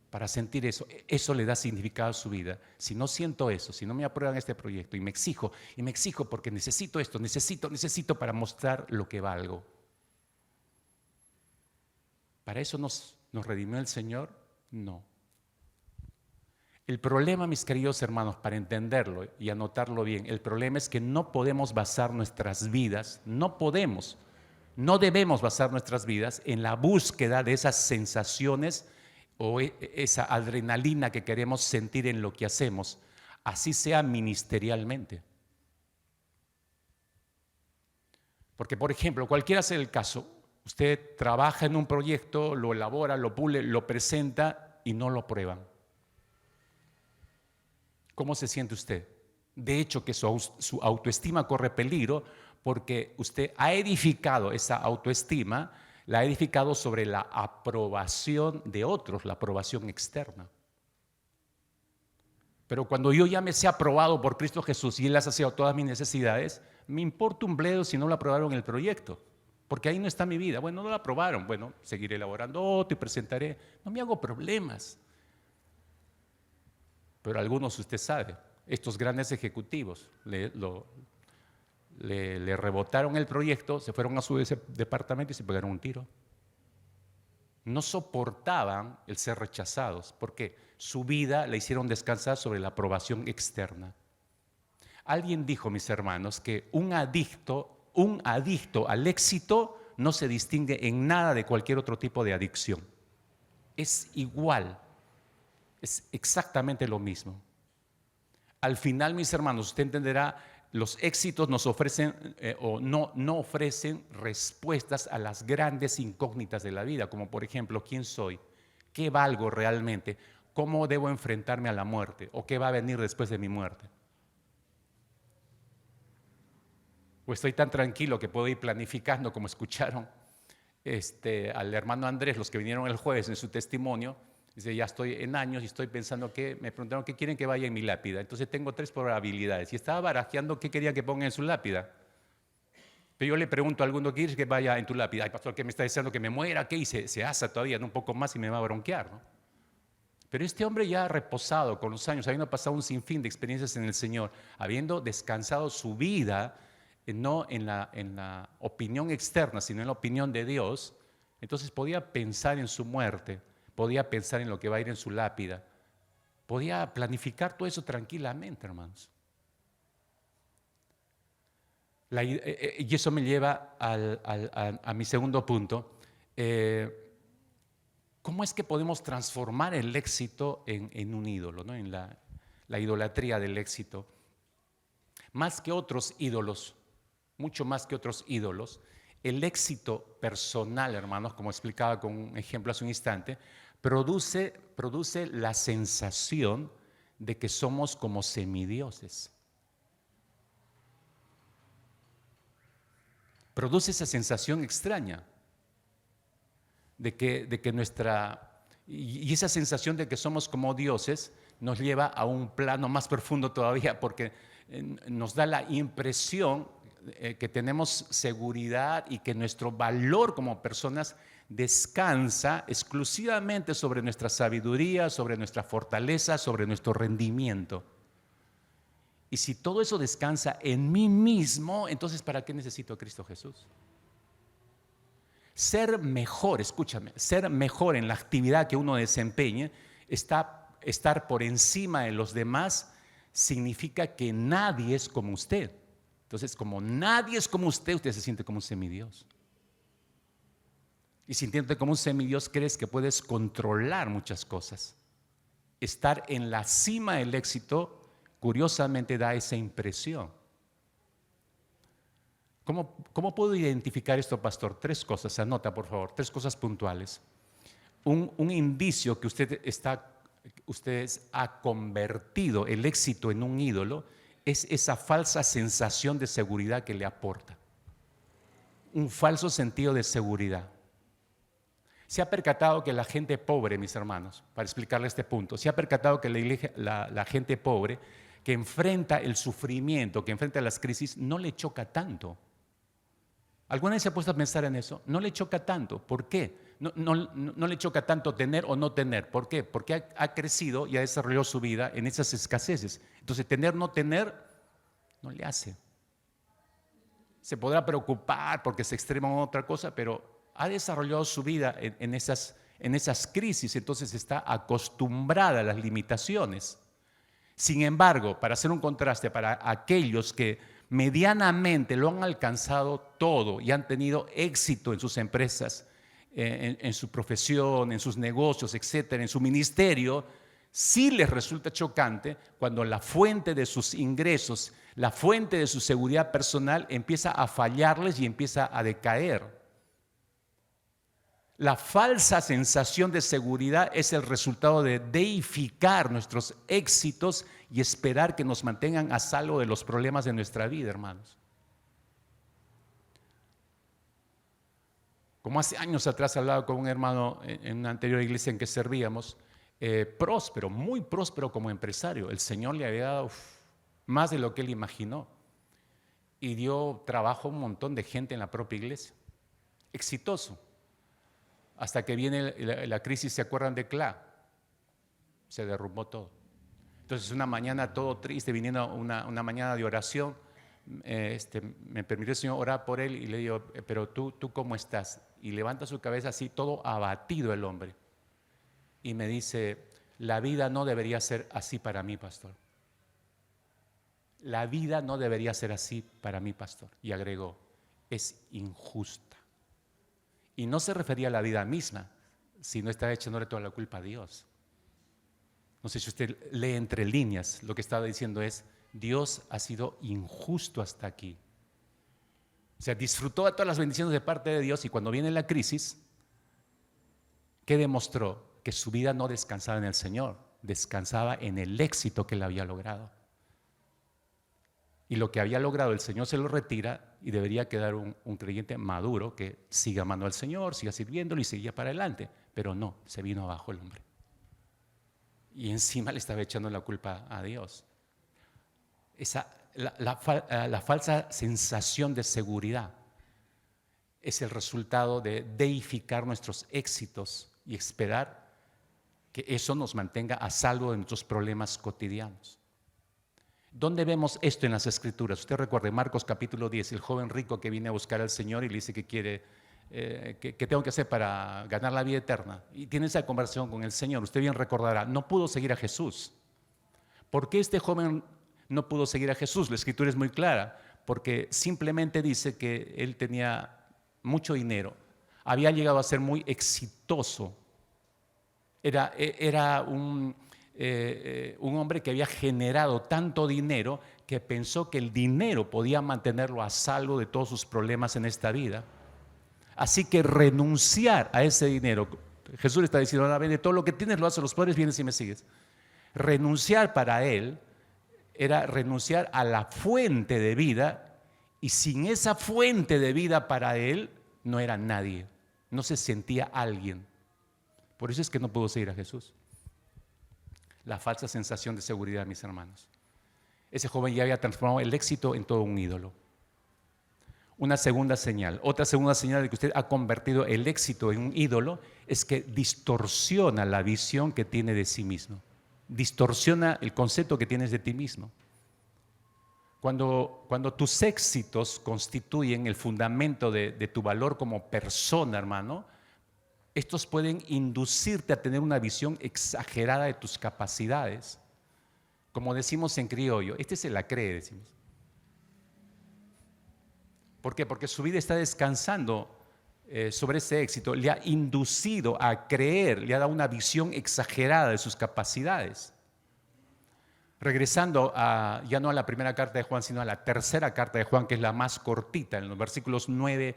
para sentir eso. Eso le da significado a su vida. Si no siento eso, si no me aprueban este proyecto y me exijo porque necesito esto, necesito para mostrar lo que valgo. ¿Para eso nos redimió el Señor? No. El problema, mis queridos hermanos, para entenderlo y anotarlo bien, el problema es que no podemos basar nuestras vidas, no debemos basar nuestras vidas en la búsqueda de esas sensaciones o esa adrenalina que queremos sentir en lo que hacemos, así sea ministerialmente. Porque, por ejemplo, cualquiera sea el caso, usted trabaja en un proyecto, lo elabora, lo pule, lo presenta y no lo prueban. ¿Cómo se siente usted? De hecho, que su autoestima corre peligro porque usted ha edificado esa autoestima, la ha edificado sobre la aprobación de otros, la aprobación externa. Pero cuando yo ya me sé aprobado por Cristo Jesús y Él ha saciado todas mis necesidades, me importa un bledo si no lo aprobaron en el proyecto, porque ahí no está mi vida. Bueno, no lo aprobaron, bueno, seguiré elaborando otro y presentaré. No me hago problemas. Pero algunos, usted sabe, estos grandes ejecutivos le rebotaron el proyecto, se fueron a su departamento y se pegaron un tiro. No soportaban el ser rechazados porque su vida la hicieron descansar sobre la aprobación externa. Alguien dijo, mis hermanos, que un adicto al éxito no se distingue en nada de cualquier otro tipo de adicción. Es igual. Es exactamente lo mismo. Al final, mis hermanos, usted entenderá, los éxitos nos ofrecen no ofrecen respuestas a las grandes incógnitas de la vida, como por ejemplo, ¿quién soy? ¿Qué valgo realmente? ¿Cómo debo enfrentarme a la muerte? ¿O qué va a venir después de mi muerte? O estoy tan tranquilo que puedo ir planificando, como escucharon al hermano Andrés, los que vinieron el jueves en su testimonio. Dice, ya estoy en años y estoy pensando me preguntaron qué quieren que vaya en mi lápida. Entonces tengo 3 probabilidades y estaba barajeando qué quería que ponga en su lápida. Pero yo le pregunto a alguno, ¿quieres que vaya en tu lápida? Ay, pastor, ¿qué me está diciendo? ¿Que me muera? ¿Qué? Y se asa todavía un poco más y me va a bronquear, ¿no? Pero este hombre ya ha reposado con los años, habiendo pasado un sinfín de experiencias en el Señor, habiendo descansado su vida, no en la opinión externa, sino en la opinión de Dios, entonces podía pensar en su muerte, podía pensar en lo que va a ir en su lápida, podía planificar todo eso tranquilamente, hermanos. Y eso me lleva a mi segundo punto. ¿Cómo es que podemos transformar el éxito en un ídolo, ¿no? En la idolatría del éxito? Más que otros ídolos, mucho más que otros ídolos, el éxito personal, hermanos, como explicaba con un ejemplo hace un instante, produce la sensación de que somos como semidioses. Produce esa sensación extraña de que y esa sensación de que somos como dioses nos lleva a un plano más profundo todavía, porque nos da la impresión que tenemos seguridad y que nuestro valor como personas descansa exclusivamente sobre nuestra sabiduría, sobre nuestra fortaleza, sobre nuestro rendimiento. Y si todo eso descansa en mí mismo, entonces ¿para qué necesito a Cristo Jesús? Ser mejor, escúchame, ser mejor en la actividad que uno desempeñe, estar por encima de los demás, significa que nadie es como usted. Entonces, como nadie es como usted se siente como un semidios. Y sintiéndote como un semidios, crees que puedes controlar muchas cosas. Estar en la cima del éxito, curiosamente, da esa impresión. ¿Cómo puedo identificar esto, pastor? 3 cosas, anota por favor, 3 cosas puntuales. Un indicio que ustedes ha convertido el éxito en un ídolo es esa falsa sensación de seguridad que le aporta. Un falso sentido de seguridad. Se ha percatado que la gente pobre, mis hermanos, para explicarle este punto, se ha percatado que la gente pobre que enfrenta el sufrimiento, que enfrenta las crisis, no le choca tanto. ¿Alguna vez se ha puesto a pensar en eso? No le choca tanto. ¿Por qué? No le choca tanto tener o no tener. ¿Por qué? Porque ha crecido y ha desarrollado su vida en esas escaseces. Entonces, tener, no tener, no le hace. Se podrá preocupar porque se extrema en otra cosa, pero ha desarrollado su vida en esas crisis, entonces está acostumbrada a las limitaciones. Sin embargo, para hacer un contraste, para aquellos que medianamente lo han alcanzado todo y han tenido éxito en sus empresas, en su profesión, en sus negocios, etcétera, en su ministerio, sí les resulta chocante cuando la fuente de sus ingresos, la fuente de su seguridad personal empieza a fallarles y empieza a decaer. La falsa sensación de seguridad es el resultado de deificar nuestros éxitos y esperar que nos mantengan a salvo de los problemas de nuestra vida, hermanos. Como hace años atrás hablaba con un hermano en una anterior iglesia en que servíamos, próspero, muy próspero como empresario. El Señor le había dado más de lo que él imaginó y dio trabajo a un montón de gente en la propia iglesia. Exitoso. Hasta que viene la crisis, ¿se acuerdan de Cla? Se derrumbó todo. Entonces una mañana todo triste, viniendo una mañana de oración, me permitió el Señor orar por él y le digo, pero tú ¿cómo estás? Y levanta su cabeza así, todo abatido el hombre. Y me dice, la vida no debería ser así para mí, pastor. La vida no debería ser así para mí, pastor. Y agregó, es injusta. Y no se refería a la vida misma, sino está echándole toda la culpa a Dios. No sé si usted lee entre líneas, lo que estaba diciendo es, Dios ha sido injusto hasta aquí. O sea, disfrutó de todas las bendiciones de parte de Dios y cuando viene la crisis, ¿qué demostró? Que su vida no descansaba en el Señor, descansaba en el éxito que él había logrado. Y lo que había logrado el Señor se lo retira y debería quedar un creyente maduro que siga amando al Señor, siga sirviéndolo y seguía para adelante. Pero no, se vino abajo el hombre. Y encima le estaba echando la culpa a Dios. La falsa sensación de seguridad es el resultado de deificar nuestros éxitos y esperar que eso nos mantenga a salvo de nuestros problemas cotidianos. ¿Dónde vemos esto en las Escrituras? Usted recuerde Marcos capítulo 10, el joven rico que viene a buscar al Señor y le dice que quiere, ¿qué tengo que hacer para ganar la vida eterna? Y tiene esa conversación con el Señor. Usted bien recordará, no pudo seguir a Jesús. ¿Por qué este joven no pudo seguir a Jesús? La Escritura es muy clara, porque simplemente dice que él tenía mucho dinero, había llegado a ser muy exitoso, era un hombre que había generado tanto dinero que pensó que el dinero podía mantenerlo a salvo de todos sus problemas en esta vida. Así que renunciar a ese dinero, Jesús le está diciendo, ahora vende todo lo que tienes, lo haces a los pobres, vienes y me sigues. Renunciar para él era renunciar a la fuente de vida y sin esa fuente de vida para él no era nadie, no se sentía alguien. Por eso es que no pudo seguir a Jesús. La falsa sensación de seguridad, mis hermanos. Ese joven ya había transformado el éxito en todo un ídolo. Una segunda señal, otra segunda señal de que usted ha convertido el éxito en un ídolo es que distorsiona la visión que tiene de sí mismo. Distorsiona el concepto que tienes de ti mismo. Cuando tus éxitos constituyen el fundamento de tu valor como persona, hermano, estos pueden inducirte a tener una visión exagerada de tus capacidades. Como decimos en criollo, este se la cree, decimos. ¿Por qué? Porque su vida está descansando sobre ese éxito. Le ha inducido a creer, le ha dado una visión exagerada de sus capacidades. Regresando ya no a la primera carta de Juan, sino a la tercera carta de Juan, que es la más cortita, en los versículos 9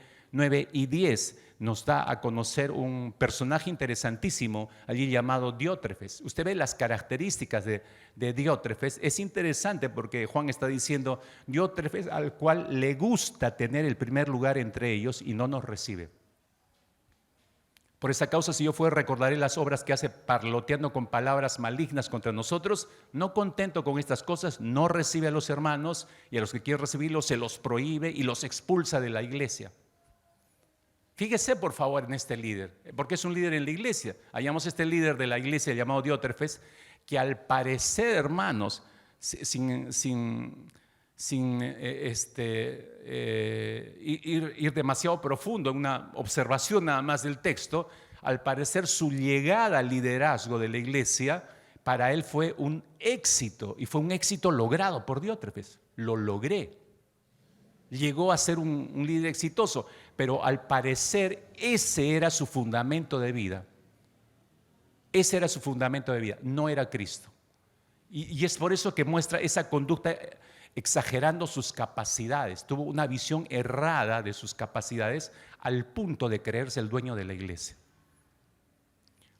y 10, nos da a conocer un personaje interesantísimo allí llamado Diótrefes. Usted ve las características de Diótrefes. Es interesante porque Juan está diciendo, Diótrefes al cual le gusta tener el primer lugar entre ellos y no nos recibe. Por esa causa, si yo fuera, recordaré las obras que hace parloteando con palabras malignas contra nosotros. No contento con estas cosas, no recibe a los hermanos y a los que quieren recibirlos se los prohíbe y los expulsa de la iglesia. Fíjese por favor en este líder, porque es un líder en la iglesia. Hallamos este líder de la iglesia llamado Diótrefes, que al parecer, hermanos, ir demasiado profundo en una observación nada más del texto, al parecer su llegada al liderazgo de la iglesia para él fue un éxito, y fue un éxito logrado por Diótrefes. Lo logré. Llegó a ser un líder exitoso, pero al parecer ese era su fundamento de vida. Ese era su fundamento de vida, no era Cristo. Y es por eso que muestra esa conducta exagerando sus capacidades. Tuvo una visión errada de sus capacidades al punto de creerse el dueño de la iglesia.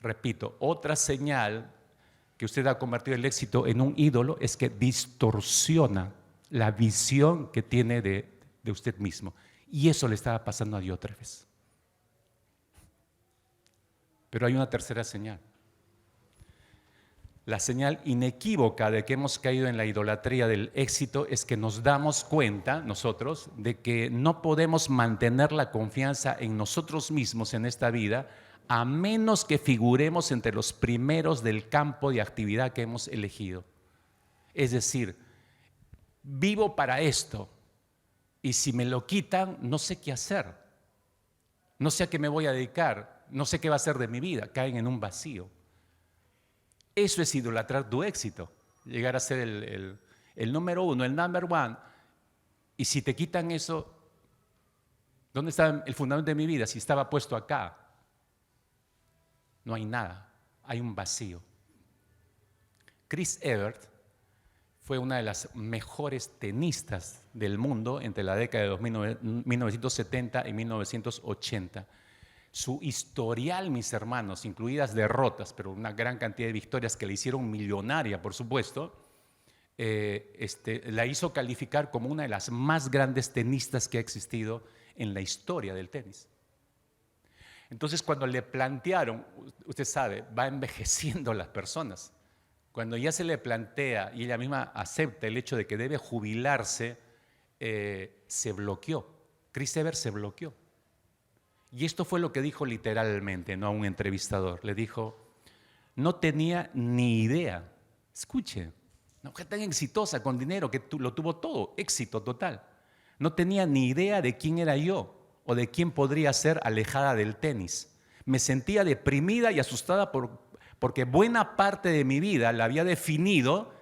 Repito, otra señal que usted ha convertido el éxito en un ídolo es que distorsiona la visión que tiene de usted mismo. Y eso le estaba pasando a Diótrefes. Pero hay una tercera señal. La señal inequívoca de que hemos caído en la idolatría del éxito es que nos damos cuenta, nosotros, de que no podemos mantener la confianza en nosotros mismos en esta vida a menos que figuremos entre los primeros del campo de actividad que hemos elegido. Es decir, vivo para esto y si me lo quitan, no sé qué hacer. No sé a qué me voy a dedicar, no sé qué va a ser de mi vida, caen en un vacío. Eso es idolatrar tu éxito, llegar a ser el número uno, el number one. Y si te quitan eso, ¿dónde está el fundamento de mi vida? Si estaba puesto acá, no hay nada, hay un vacío. Chris Evert fue una de las mejores tenistas del mundo entre la década de 1970 y 1980. Su historial, mis hermanos, incluidas derrotas, pero una gran cantidad de victorias que le hicieron millonaria, por supuesto, la hizo calificar como una de las más grandes tenistas que ha existido en la historia del tenis. Entonces, cuando le plantearon, usted sabe, va envejeciendo las personas. Cuando ya se le plantea y ella misma acepta el hecho de que debe jubilarse, se bloqueó. Chris Evert se bloqueó. Y esto fue lo que dijo literalmente, no a un entrevistador. Le dijo, no tenía ni idea. Escuche, una mujer tan exitosa con dinero que lo tuvo todo, éxito total. No tenía ni idea de quién era yo o de quién podría ser alejada del tenis. Me sentía deprimida y asustada porque buena parte de mi vida la había definido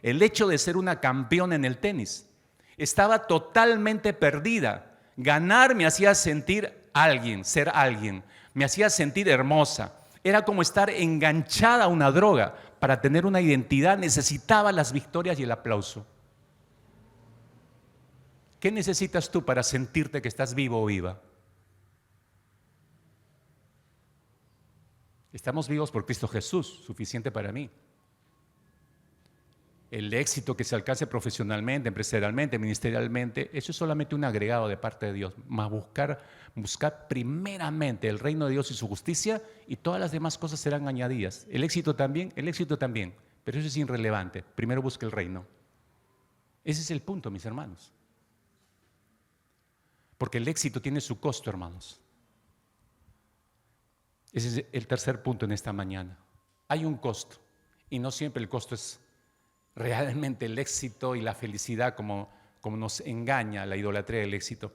el hecho de ser una campeona en el tenis. Estaba totalmente perdida. Ganar me hacía sentir alguien, ser alguien. Me hacía sentir hermosa. Era como estar enganchada a una droga. Para tener una identidad necesitaba las victorias y el aplauso. ¿Qué necesitas tú para sentirte que estás vivo o viva? Estamos vivos por Cristo Jesús, suficiente para mí. El éxito que se alcance profesionalmente, empresarialmente, ministerialmente, eso es solamente un agregado de parte de Dios. Más buscar primeramente el reino de Dios y su justicia y todas las demás cosas serán añadidas. El éxito también, pero eso es irrelevante. Primero busca el reino. Ese es el punto, mis hermanos. Porque el éxito tiene su costo, hermanos. Ese es el tercer punto en esta mañana. Hay un costo y no siempre el costo es realmente el éxito y la felicidad como nos engaña la idolatría del éxito.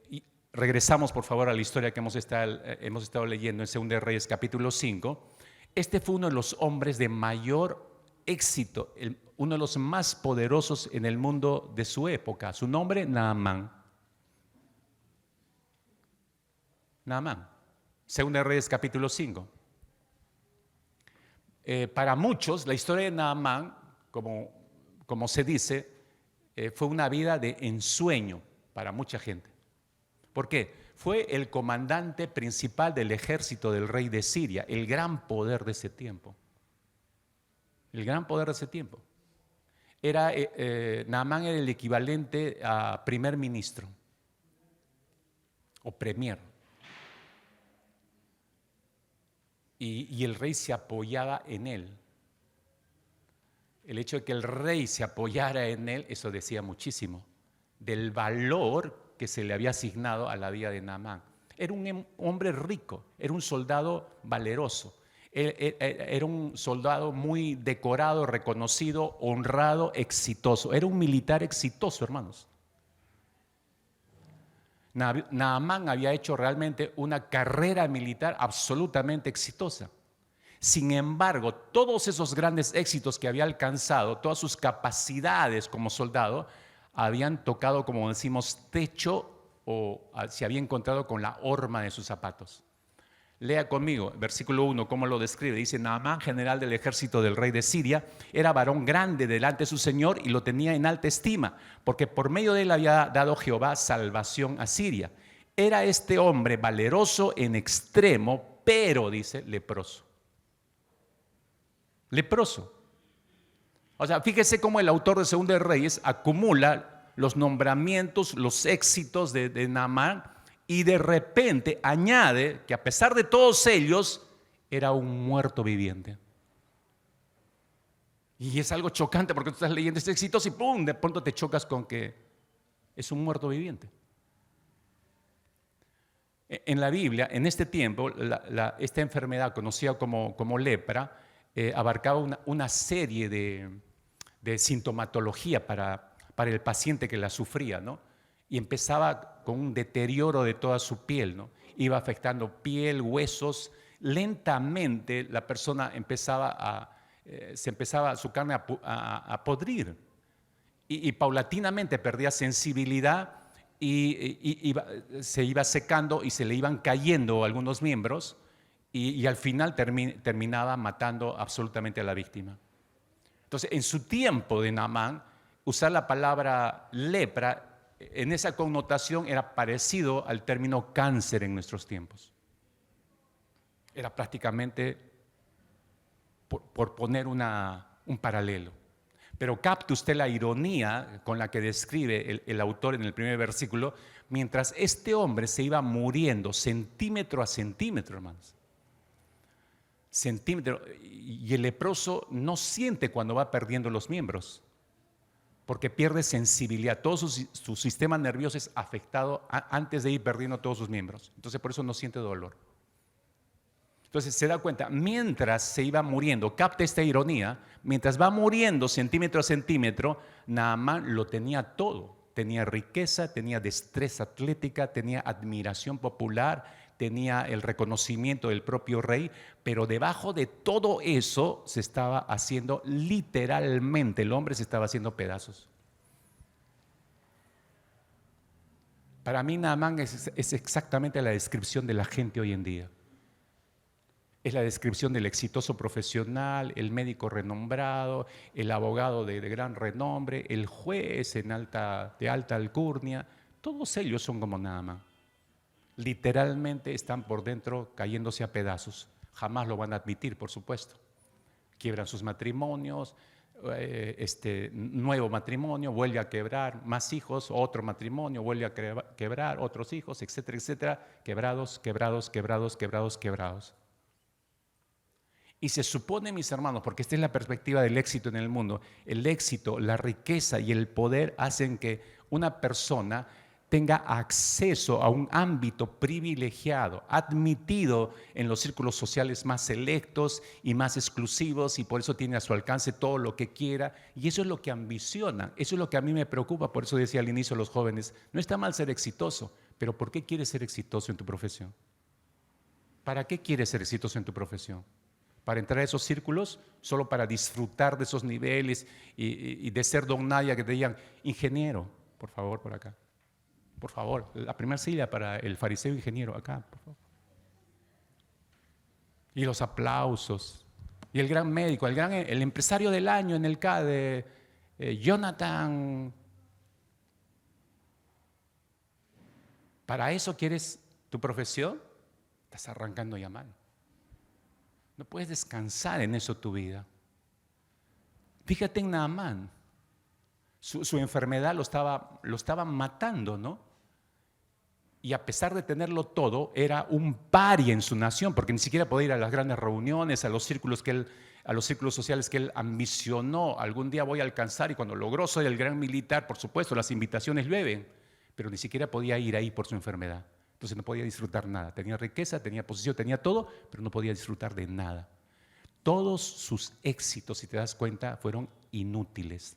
Y regresamos por favor a la historia que hemos estado leyendo en 2 de Reyes capítulo 5. Este fue uno de los hombres de mayor éxito, uno de los más poderosos en el mundo de su época. Su nombre, Naamán. Naamán. 2 de Reyes capítulo 5. Para muchos, la historia de Naamán, como se dice, fue una vida de ensueño para mucha gente. ¿Por qué? Fue el comandante principal del ejército del rey de Siria, el gran poder de ese tiempo. El gran poder de ese tiempo. Naamán era el equivalente a primer ministro o premier. y el rey se apoyaba en él. El hecho de que el rey se apoyara en él, eso decía muchísimo del valor que se le había asignado a la vida de Naamán. Era un hombre rico, era un soldado valeroso, era un soldado muy decorado, reconocido, honrado, exitoso. Era un militar exitoso, hermanos. Naamán había hecho realmente una carrera militar absolutamente exitosa. Sin embargo, todos esos grandes éxitos que había alcanzado, todas sus capacidades como soldado, habían tocado, como decimos, techo o se había encontrado con la horma de sus zapatos. Lea conmigo, versículo 1, cómo lo describe. Dice: Naamán, general del ejército del rey de Siria, era varón grande delante de su señor y lo tenía en alta estima, porque por medio de él había dado Jehová salvación a Siria. Era este hombre valeroso en extremo, pero, dice, leproso. Leproso. O sea, fíjese cómo el autor de Segunda de Reyes acumula los nombramientos, los éxitos de Naamán, y de repente añade que a pesar de todos ellos, era un muerto viviente. Y es algo chocante porque tú estás leyendo este éxito y ¡pum!, de pronto te chocas con que es un muerto viviente. En la Biblia, en este tiempo, esta enfermedad conocida como lepra, abarcaba una serie de sintomatología para el paciente que la sufría, ¿no? Y empezaba con un deterioro de toda su piel, ¿no? Iba afectando piel, huesos. Lentamente la persona su carne a podrir. Y paulatinamente perdía sensibilidad y se iba secando y se le iban cayendo algunos miembros y al final terminaba matando absolutamente a la víctima. Entonces, en su tiempo de Naamán, usar la palabra lepra en esa connotación era parecido al término cáncer en nuestros tiempos. Era prácticamente, por poner un paralelo. Pero capte usted la ironía con la que describe el autor en el primer versículo, mientras este hombre se iba muriendo centímetro a centímetro, hermanos. Centímetro, y el leproso no siente cuando va perdiendo los miembros, porque pierde sensibilidad. Todo su sistema nervioso es afectado antes de ir perdiendo todos sus miembros. Entonces por eso no siente dolor. Entonces se da cuenta, mientras se iba muriendo, capta esta ironía, mientras va muriendo centímetro a centímetro, Naamán lo tenía todo. Tenía riqueza, tenía destreza atlética, tenía admiración popular, tenía el reconocimiento del propio rey, pero debajo de todo eso se estaba haciendo literalmente, el hombre se estaba haciendo pedazos. Para mí Naamán es exactamente la descripción de la gente hoy en día. Es la descripción del exitoso profesional, el médico renombrado, el abogado de gran renombre, el juez de alta alcurnia. Todos ellos son como Naamán. Literalmente están por dentro cayéndose a pedazos. Jamás lo van a admitir, por supuesto. Quiebran sus matrimonios, nuevo matrimonio, vuelve a quebrar, más hijos, otro matrimonio, vuelve a quebrar, otros hijos, etcétera, etcétera. Quebrados, quebrados, quebrados, quebrados, quebrados. Y se supone, mis hermanos, porque esta es la perspectiva del éxito en el mundo, el éxito, la riqueza y el poder hacen que una persona tenga acceso a un ámbito privilegiado, admitido en los círculos sociales más selectos y más exclusivos, y por eso tiene a su alcance todo lo que quiera, y eso es lo que ambiciona, eso es lo que a mí me preocupa. Por eso decía al inicio a los jóvenes, no está mal ser exitoso, pero ¿por qué quieres ser exitoso en tu profesión? ¿Para qué quieres ser exitoso en tu profesión? ¿Para entrar a esos círculos? ¿Solo para disfrutar de esos niveles y de ser don Nadia que te digan, ingeniero, por favor, por acá? Por favor, la primera silla para el fariseo ingeniero, acá, por favor. Y los aplausos. Y el gran médico, el empresario del año en el CADE, Jonathan. ¿Para eso quieres tu profesión? Estás arrancando ya mal. No puedes descansar en eso tu vida. Fíjate en Naamán. Su enfermedad lo estaba matando, ¿no? Y a pesar de tenerlo todo, era un paria en su nación, porque ni siquiera podía ir a las grandes reuniones, a los círculos sociales que él ambicionó. Algún día voy a alcanzar, y cuando logró ser el gran militar, por supuesto, las invitaciones llueven, pero ni siquiera podía ir ahí por su enfermedad. Entonces no podía disfrutar nada. Tenía riqueza, tenía posición, tenía todo, pero no podía disfrutar de nada. Todos sus éxitos, si te das cuenta, fueron inútiles,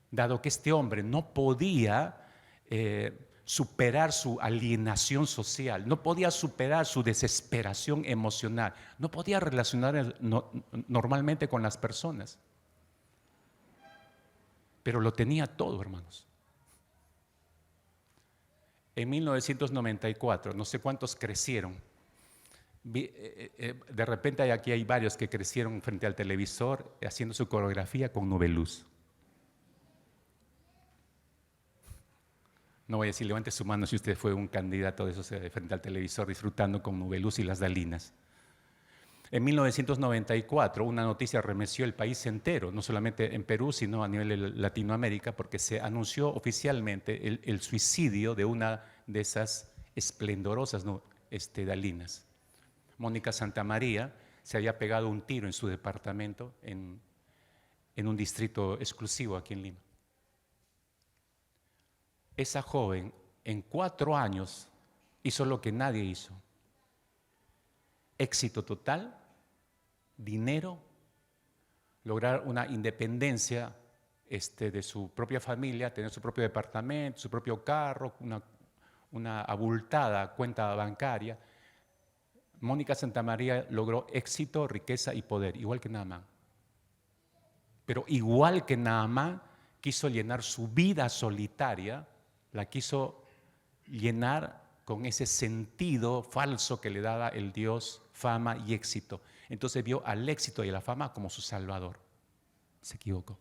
dado que este hombre no podía superar su alienación social, no podía superar su desesperación emocional, no podía relacionar normalmente con las personas. Pero lo tenía todo, hermanos. En 1994, no sé cuántos crecieron. De repente aquí hay varios que crecieron frente al televisor haciendo su coreografía con Nubeluz. No voy a decir, levante su mano si usted fue un candidato de esos frente al televisor disfrutando con Nubeluz y las Dalinas. En 1994 una noticia remeció el país entero, no solamente en Perú, sino a nivel de Latinoamérica, porque se anunció oficialmente el suicidio de una de esas esplendorosas Dalinas. Mónica Santamaría se había pegado un tiro en su departamento en un distrito exclusivo aquí en Lima. Esa joven en 4 años hizo lo que nadie hizo. Éxito total, dinero, lograr una independencia de su propia familia, tener su propio departamento, su propio carro, una abultada cuenta bancaria. Mónica Santamaría logró éxito, riqueza y poder, igual que Naamán. Pero igual que Naamán, quiso llenar su vida solitaria, la quiso llenar con ese sentido falso que le daba el Dios, fama y éxito. Entonces vio al éxito y a la fama como su salvador. Se equivocó.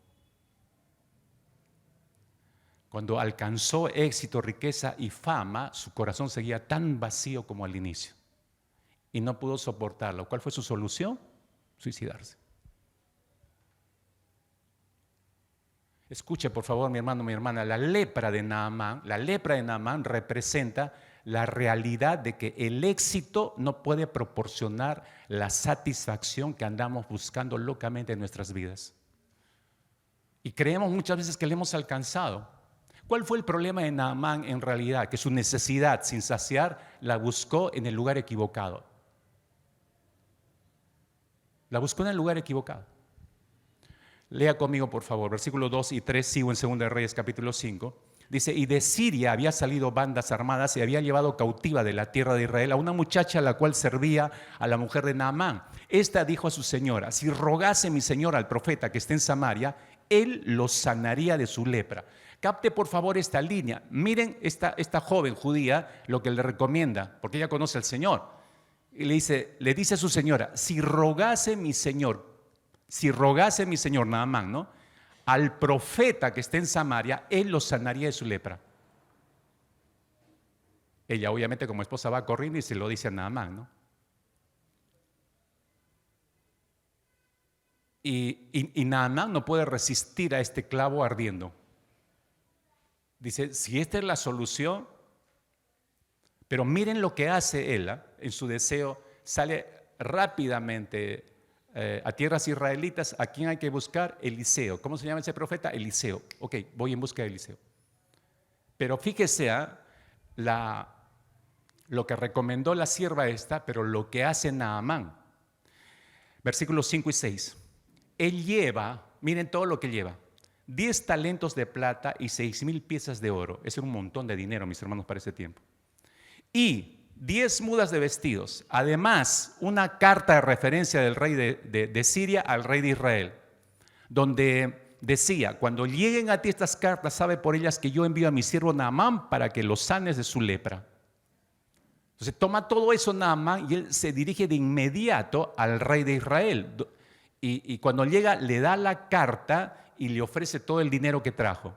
Cuando alcanzó éxito, riqueza y fama, su corazón seguía tan vacío como al inicio. Y no pudo soportarlo. ¿Cuál fue su solución? Suicidarse. Escuche, por favor, mi hermano, mi hermana, la lepra de Naamán representa la realidad de que el éxito no puede proporcionar la satisfacción que andamos buscando locamente en nuestras vidas. Y creemos muchas veces que le hemos alcanzado. ¿Cuál fue el problema de Naamán en realidad? Que su necesidad sin saciar la buscó en el lugar equivocado. La buscó en el lugar equivocado. Lea conmigo, por favor, versículos 2 y 3, sigo en 2 de Reyes, capítulo 5. Dice, y de Siria había salido bandas armadas y había llevado cautiva de la tierra de Israel a una muchacha a la cual servía a la mujer de Naamán. Esta dijo a su señora, si rogase mi señor al profeta que esté en Samaria, él lo sanaría de su lepra. Capte por favor esta línea. Miren esta joven judía lo que le recomienda, porque ella conoce al Señor. Y le dice a su señora, si rogase mi señor Naamán, ¿no?, al profeta que esté en Samaria, él lo sanaría de su lepra. Ella obviamente como esposa va corriendo y se lo dice a Naamán, ¿no? Y Naamán no puede resistir a este clavo ardiendo. Dice, si esta es la solución, pero miren lo que hace él, en su deseo, sale rápidamente a tierras israelitas. ¿A quién hay que buscar? Eliseo. ¿Cómo se llama ese profeta? Eliseo. Ok, voy en busca de Eliseo. Pero fíjese lo que recomendó la sierva esta, pero lo que hace Naamán. Versículos 5 y 6. Él lleva, miren todo lo que lleva, 10 talentos de plata y 6,000 piezas de oro. Ese era un montón de dinero, mis hermanos, para ese tiempo. Y 10 mudas de vestidos. Además, una carta de referencia del rey de Siria al rey de Israel, donde decía, cuando lleguen a ti estas cartas, sabe por ellas que yo envío a mi siervo Naamán para que lo sanes de su lepra. Entonces toma todo eso Naamán y él se dirige de inmediato al rey de Israel. Y cuando llega le da la carta y le ofrece todo el dinero que trajo.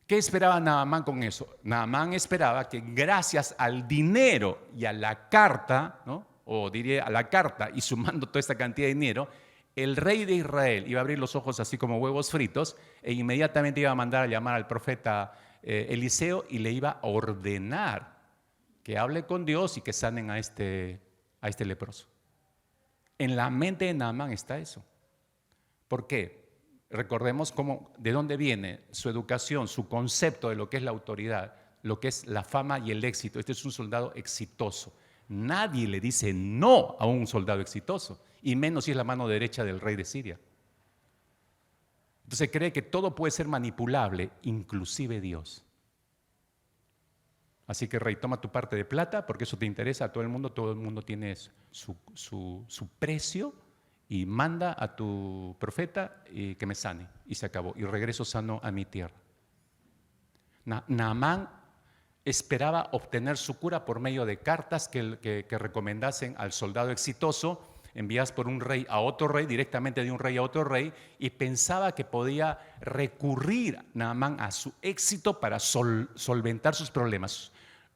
¿Qué esperaba Naamán con eso? Naamán esperaba que gracias al dinero y a la carta, ¿no?, o diría a la carta y sumando toda esta cantidad de dinero, el rey de Israel iba a abrir los ojos así como huevos fritos e inmediatamente iba a mandar a llamar al profeta Eliseo y le iba a ordenar que hable con Dios y que sanen a este leproso. En la mente de Naamán está eso. ¿Por qué? Recordemos de dónde viene su educación, su concepto de lo que es la autoridad, lo que es la fama y el éxito. Este es un soldado exitoso. Nadie le dice no a un soldado exitoso, y menos si es la mano derecha del rey de Siria. Entonces cree que todo puede ser manipulable, inclusive Dios. Así que, rey, toma tu parte de plata porque eso te interesa a todo el mundo tiene su precio, y manda a tu profeta que me sane. Y se acabó, y regreso sano a mi tierra. Naamán esperaba obtener su cura por medio de cartas que recomendasen al soldado exitoso, enviadas por un rey a otro rey, directamente de un rey a otro rey, y pensaba que podía recurrir Naamán a su éxito para solventar sus problemas.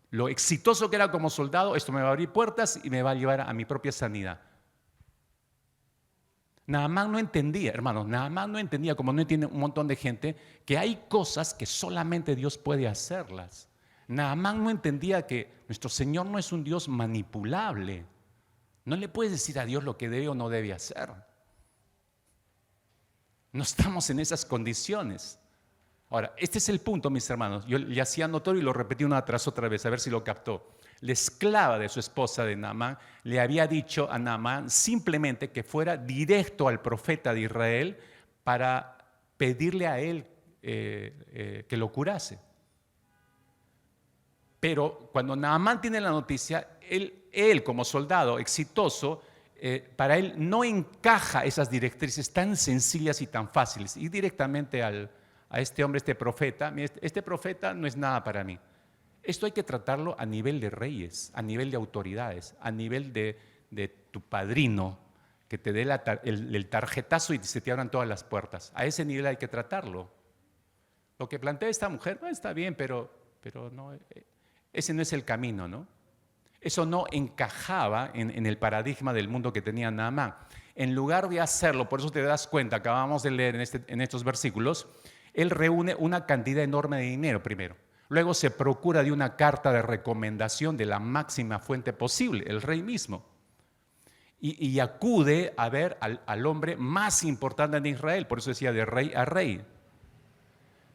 Lo exitoso que era como soldado, esto me va a abrir puertas y me va a llevar a mi propia sanidad. Naamán no entendía, hermanos, Naamán no entendía, como no entiende un montón de gente, que hay cosas que solamente Dios puede hacerlas. Naamán no entendía que nuestro Señor no es un Dios manipulable. No le puedes decir a Dios lo que debe o no debe hacer. No estamos en esas condiciones. Ahora, este es el punto, mis hermanos. Yo le hacía notorio y lo repetí una tras otra vez, a ver si lo captó. La esclava de su esposa de Naamán le había dicho a Naamán simplemente que fuera directo al profeta de Israel para pedirle a él que lo curase. Pero cuando Naamán tiene la noticia, él como soldado exitoso, para él no encaja esas directrices tan sencillas y tan fáciles. Y directamente a este hombre, este profeta no es nada para mí. Esto hay que tratarlo a nivel de reyes, a nivel de autoridades, a nivel de tu padrino, que te dé el tarjetazo y se te abran todas las puertas. A ese nivel hay que tratarlo. Lo que plantea esta mujer, está bien, pero no, ese no es el camino, ¿no? Eso no encajaba en el paradigma del mundo que tenía Naamán. En lugar de hacerlo, por eso te das cuenta, acabamos de leer en estos versículos, él reúne una cantidad enorme de dinero primero. Luego se procura de una carta de recomendación de la máxima fuente posible, el rey mismo. Y acude a ver al hombre más importante en Israel, por eso decía de rey a rey.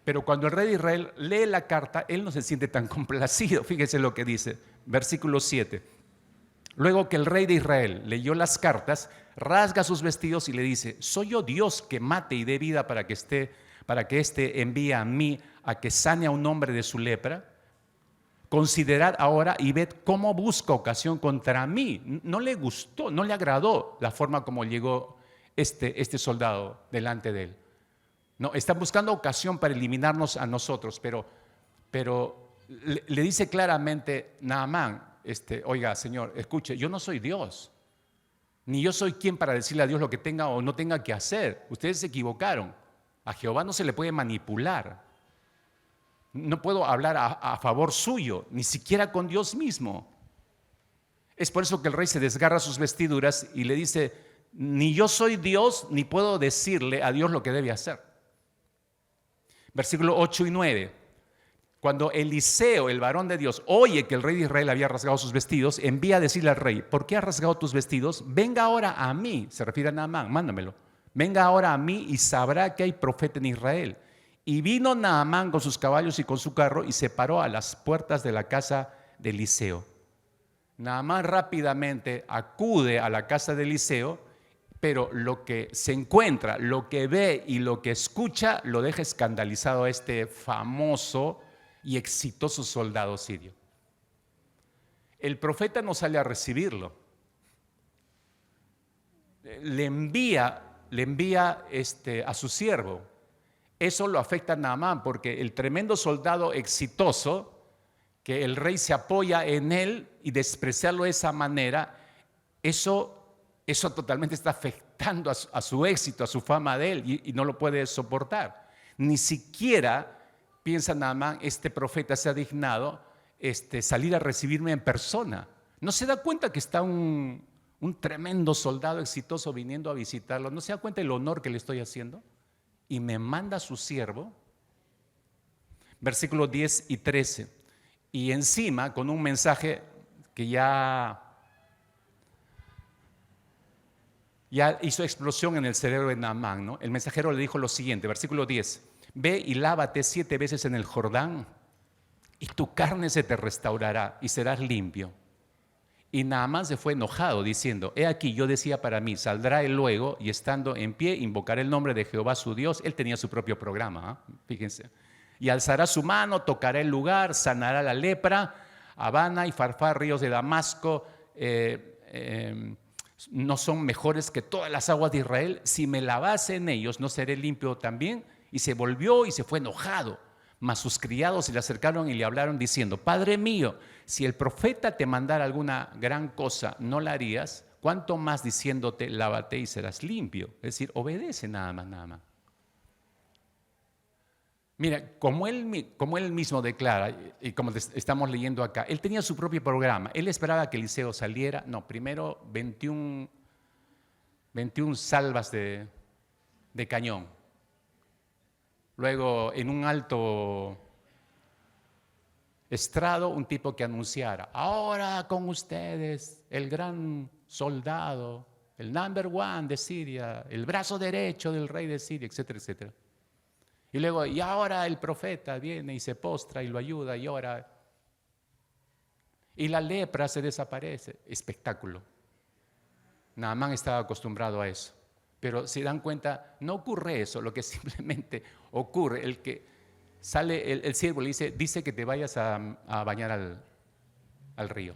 Pero cuando el rey de Israel lee la carta, él no se siente tan complacido. Fíjese lo que dice, versículo 7. Luego que el rey de Israel leyó las cartas, rasga sus vestidos y le dice: ¿soy yo Dios que mate y dé vida para que éste envíe a mí a que sane a un hombre de su lepra? Considerad ahora y ved cómo busca ocasión contra mí. No le gustó, no le agradó la forma como llegó este soldado delante de él. No, está buscando ocasión para eliminarnos a nosotros, pero le dice claramente Naamán, oiga, Señor, escuche, yo no soy Dios, ni yo soy quien para decirle a Dios lo que tenga o no tenga que hacer. Ustedes se equivocaron. A Jehová no se le puede manipular. No puedo hablar a favor suyo, ni siquiera con Dios mismo. Es por eso que el rey se desgarra sus vestiduras y le dice: ni yo soy Dios, ni puedo decirle a Dios lo que debe hacer. Versículo 8 y 9. Cuando Eliseo, el varón de Dios, oye que el rey de Israel había rasgado sus vestidos, envía a decirle al rey: ¿por qué has rasgado tus vestidos? Venga ahora a mí, se refiere a Naamán, mándamelo. Venga ahora a mí y sabrá que hay profeta en Israel. Y vino Naamán con sus caballos y con su carro y se paró a las puertas de la casa de Eliseo. Naamán rápidamente acude a la casa de Eliseo, pero lo que se encuentra, lo que ve y lo que escucha lo deja escandalizado a este famoso y exitoso soldado sirio. El profeta no sale a recibirlo. Le envía a su siervo. Eso lo afecta a Naamán porque el tremendo soldado exitoso, que el rey se apoya en él, y despreciarlo de esa manera, eso totalmente está afectando a su éxito, a su fama de él, y no lo puede soportar. Ni siquiera piensa Naamán: este profeta se ha dignado salir a recibirme en persona. No se da cuenta que está un tremendo soldado exitoso viniendo a visitarlo. ¿No se da cuenta del honor que le estoy haciendo? Y me manda a su siervo. versículos 10 y 13. Y encima con un mensaje que ya hizo explosión en el cerebro de Naamán, ¿no? El mensajero le dijo lo siguiente, versículo 10: ve y lávate 7 veces en el Jordán, y tu carne se te restaurará y serás limpio. Y Naamán se fue enojado, diciendo: he aquí, yo decía para mí, saldrá él luego, y estando en pie, invocará el nombre de Jehová su Dios. Él tenía su propio programa, fíjense. Y alzará su mano, tocará el lugar, sanará la lepra. Habana y Farfar, ríos de Damasco, no son mejores que todas las aguas de Israel. Si me lavase en ellos, ¿no seré limpio también? Y se volvió y se fue enojado. Mas sus criados se le acercaron y le hablaron diciendo: Padre mío, si el profeta te mandara alguna gran cosa, ¿no la harías? ¿Cuánto más diciéndote, lávate y serás limpio? Es decir, obedece nada más, nada más. Mira, como él mismo declara, y como estamos leyendo acá, él tenía su propio programa. Él esperaba que Eliseo saliera. No, primero 21 salvas de cañón. Luego, en un alto estrado, un tipo que anunciara: ahora con ustedes el gran soldado, el number one de Siria, el brazo derecho del rey de Siria, etcétera, etcétera. Y luego, y ahora el profeta viene y se postra y lo ayuda y ora. Y la lepra se desaparece. Espectáculo. Naamán estaba acostumbrado a eso. Pero si dan cuenta, no ocurre eso. Lo que simplemente ocurre, el que sale el siervo le dice que te vayas a bañar al río.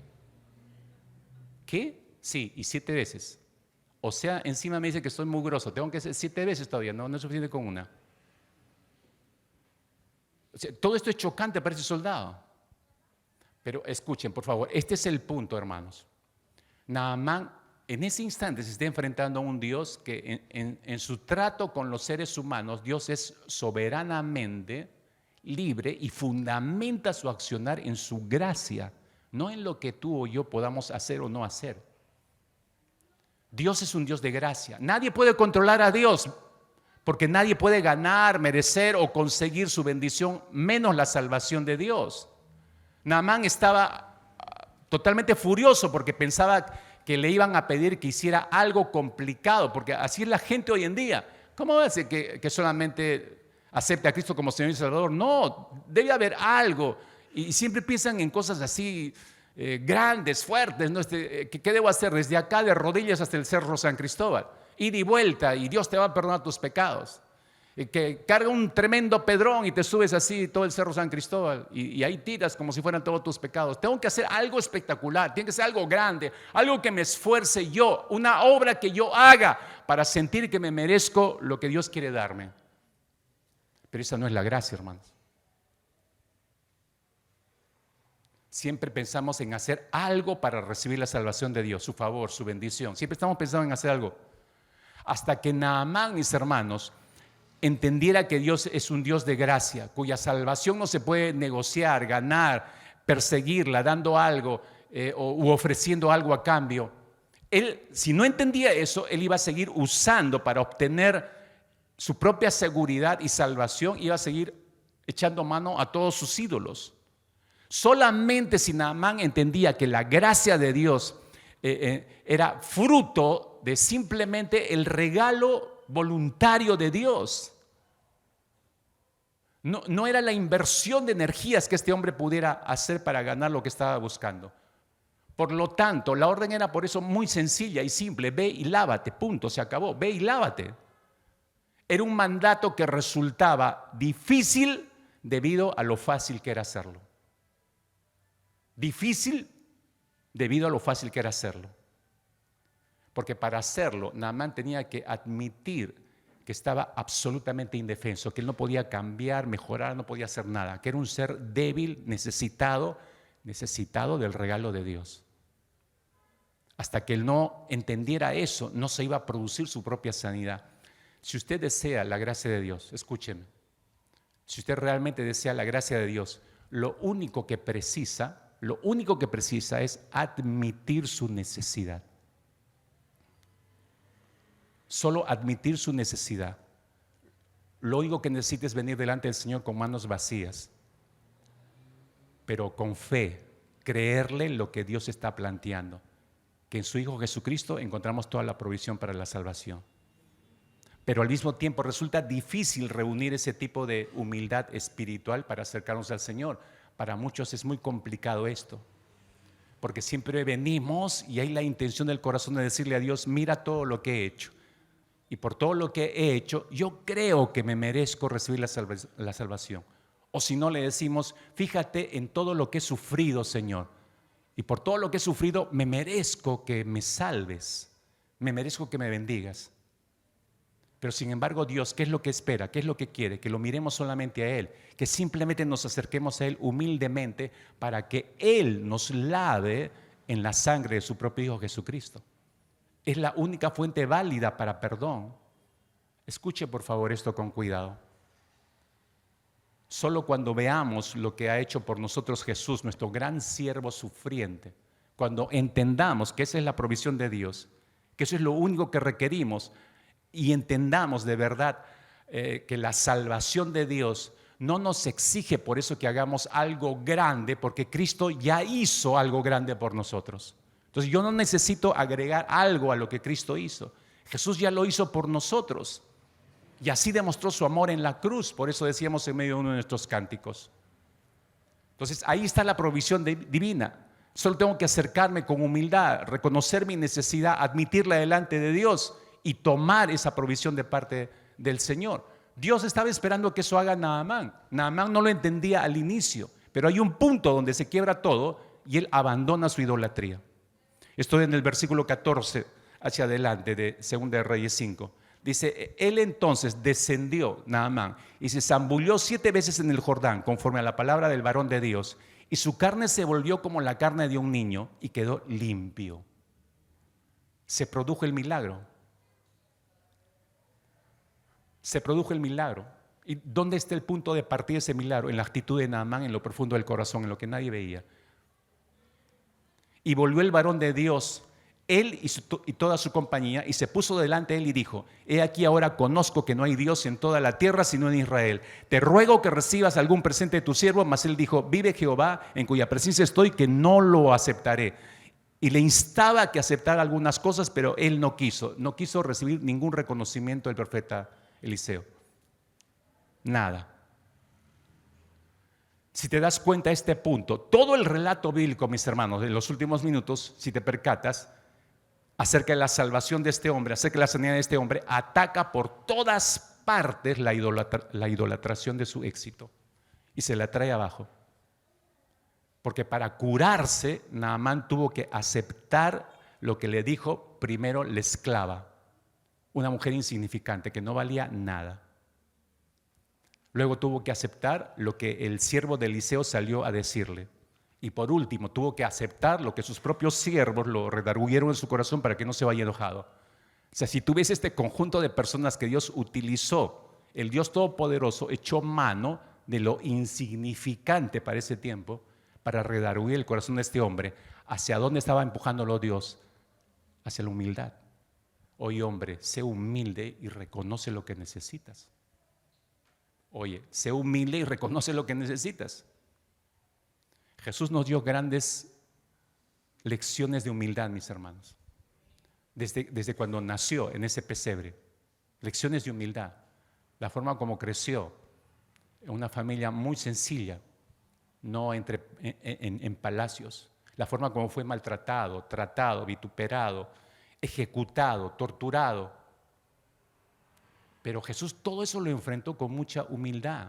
¿Qué? Sí, y 7 veces. O sea, encima me dice que estoy mugroso. Tengo que hacer 7 veces todavía. No es suficiente con una. O sea, todo esto es chocante para ese soldado. Pero escuchen, por favor, este es el punto, hermanos. Naamán en ese instante se está enfrentando a un Dios que en su trato con los seres humanos, Dios es soberanamente libre y fundamenta su accionar en su gracia, no en lo que tú o yo podamos hacer o no hacer. Dios es un Dios de gracia. Nadie puede controlar a Dios, porque nadie puede ganar, merecer o conseguir su bendición, menos la salvación de Dios. Naamán estaba totalmente furioso porque pensaba que le iban a pedir que hiciera algo complicado, porque así es la gente hoy en día. ¿Cómo va a ser que solamente acepte a Cristo como Señor y Salvador? No, debe haber algo. Y siempre piensan en cosas así grandes, fuertes, ¿no? ¿Qué debo hacer? Desde acá de rodillas hasta el Cerro San Cristóbal. Ida y vuelta, y Dios te va a perdonar tus pecados. Que carga un tremendo pedrón y te subes así todo el Cerro San Cristóbal y ahí tiras como si fueran todos tus pecados. Tengo que hacer algo espectacular, tiene que ser algo grande, algo que me esfuerce yo, una obra que yo haga para sentir que me merezco lo que Dios quiere darme. Pero esa no es la gracia, hermanos. Siempre pensamos en hacer algo para recibir la salvación de Dios, su favor, su bendición. Siempre estamos pensando en hacer algo. Hasta que Naamán, mis hermanos, entendiera que Dios es un Dios de gracia, cuya salvación no se puede negociar, ganar, perseguirla, dando algo u ofreciendo algo a cambio. Él, si no entendía eso, él iba a seguir usando para obtener su propia seguridad y salvación, iba a seguir echando mano a todos sus ídolos. Solamente si Naamán entendía que la gracia de Dios era fruto de simplemente el regalo voluntario de Dios. No era la inversión de energías que este hombre pudiera hacer para ganar lo que estaba buscando. Por lo tanto, la orden era por eso muy sencilla y simple: ve y lávate, punto, se acabó, ve y lávate. Era un mandato que resultaba difícil debido a lo fácil que era hacerlo. Difícil debido a lo fácil que era hacerlo. Porque para hacerlo, Naamán tenía que admitir que estaba absolutamente indefenso, que él no podía cambiar, mejorar, no podía hacer nada, que era un ser débil, necesitado del regalo de Dios. Hasta que él no entendiera eso, no se iba a producir su propia sanidad. Si usted desea la gracia de Dios, escúcheme, si usted realmente desea la gracia de Dios, lo único que precisa es admitir su necesidad. Solo admitir su necesidad. Lo único que necesita es venir delante del Señor con manos vacías pero con fe, creerle lo que Dios está planteando, que en su Hijo Jesucristo encontramos toda la provisión para la salvación. Pero al mismo tiempo resulta difícil reunir ese tipo de humildad espiritual para acercarnos al Señor. Para muchos es muy complicado esto, porque siempre venimos y hay la intención del corazón de decirle a Dios: mira todo lo que he hecho, y por todo lo que he hecho yo creo que me merezco recibir la salvación. O si no, le decimos: fíjate en todo lo que he sufrido, Señor, y por todo lo que he sufrido me merezco que me salves, me merezco que me bendigas. Pero sin embargo, Dios, ¿qué es lo que espera? ¿Qué es lo que quiere? Que lo miremos solamente a Él, que simplemente nos acerquemos a Él humildemente para que Él nos lave en la sangre de su propio Hijo Jesucristo. Es la única fuente válida para perdón. Escuche por favor esto con cuidado. Solo cuando veamos lo que ha hecho por nosotros Jesús, nuestro gran siervo sufriente, cuando entendamos que esa es la provisión de Dios, que eso es lo único que requerimos, y entendamos de verdad que la salvación de Dios no nos exige por eso que hagamos algo grande, porque Cristo ya hizo algo grande por nosotros. Entonces yo no necesito agregar algo a lo que Cristo hizo. Jesús ya lo hizo por nosotros y así demostró su amor en la cruz. Por eso decíamos en medio de uno de nuestros cánticos. Entonces ahí está la provisión divina. Solo tengo que acercarme con humildad, reconocer mi necesidad, admitirla delante de Dios y tomar esa provisión de parte del Señor. Dios estaba esperando que eso haga Naamán. Naamán no lo entendía al inicio, pero hay un punto donde se quiebra todo y él abandona su idolatría. Estoy en el versículo 14 hacia adelante de 2 de Reyes 5. Dice: él entonces descendió, Naamán, y se zambulló 7 veces en el Jordán, conforme a la palabra del varón de Dios, y su carne se volvió como la carne de un niño y quedó limpio. Se produjo el milagro. Se produjo el milagro. ¿Y dónde está el punto de partida de ese milagro? En la actitud de Naamán, en lo profundo del corazón, en lo que nadie veía. Y volvió el varón de Dios, él y toda su compañía, y se puso delante de él y dijo: he aquí ahora conozco que no hay Dios en toda la tierra sino en Israel. Te ruego que recibas algún presente de tu siervo. Mas él dijo: vive Jehová, en cuya presencia estoy, que no lo aceptaré. Y le instaba a que aceptara algunas cosas, pero él no quiso recibir ningún reconocimiento del profeta Eliseo. Nada. Si te das cuenta a este punto, todo el relato bíblico, mis hermanos, en los últimos minutos, si te percatas, acerca de la salvación de este hombre, acerca de la sanidad de este hombre, ataca por todas partes la idolatración de su éxito y se la trae abajo. Porque para curarse, Naamán tuvo que aceptar lo que le dijo primero la esclava, una mujer insignificante que no valía nada. Luego tuvo que aceptar lo que el siervo de Eliseo salió a decirle. Y por último tuvo que aceptar lo que sus propios siervos lo redarguyeron en su corazón para que no se vaya enojado. O sea, si tú ves este conjunto de personas que Dios utilizó, el Dios Todopoderoso echó mano de lo insignificante para ese tiempo para redarguir el corazón de este hombre. ¿Hacia dónde estaba empujándolo Dios? Hacia la humildad. Oye, hombre, sé humilde y reconoce lo que necesitas. Oye, sé humilde y reconoce lo que necesitas. Jesús nos dio grandes lecciones de humildad, mis hermanos. Desde cuando nació en ese pesebre. Lecciones de humildad. La forma como creció en una familia muy sencilla, no en palacios. La forma como fue maltratado, tratado, vituperado, ejecutado, torturado. Pero Jesús todo eso lo enfrentó con mucha humildad.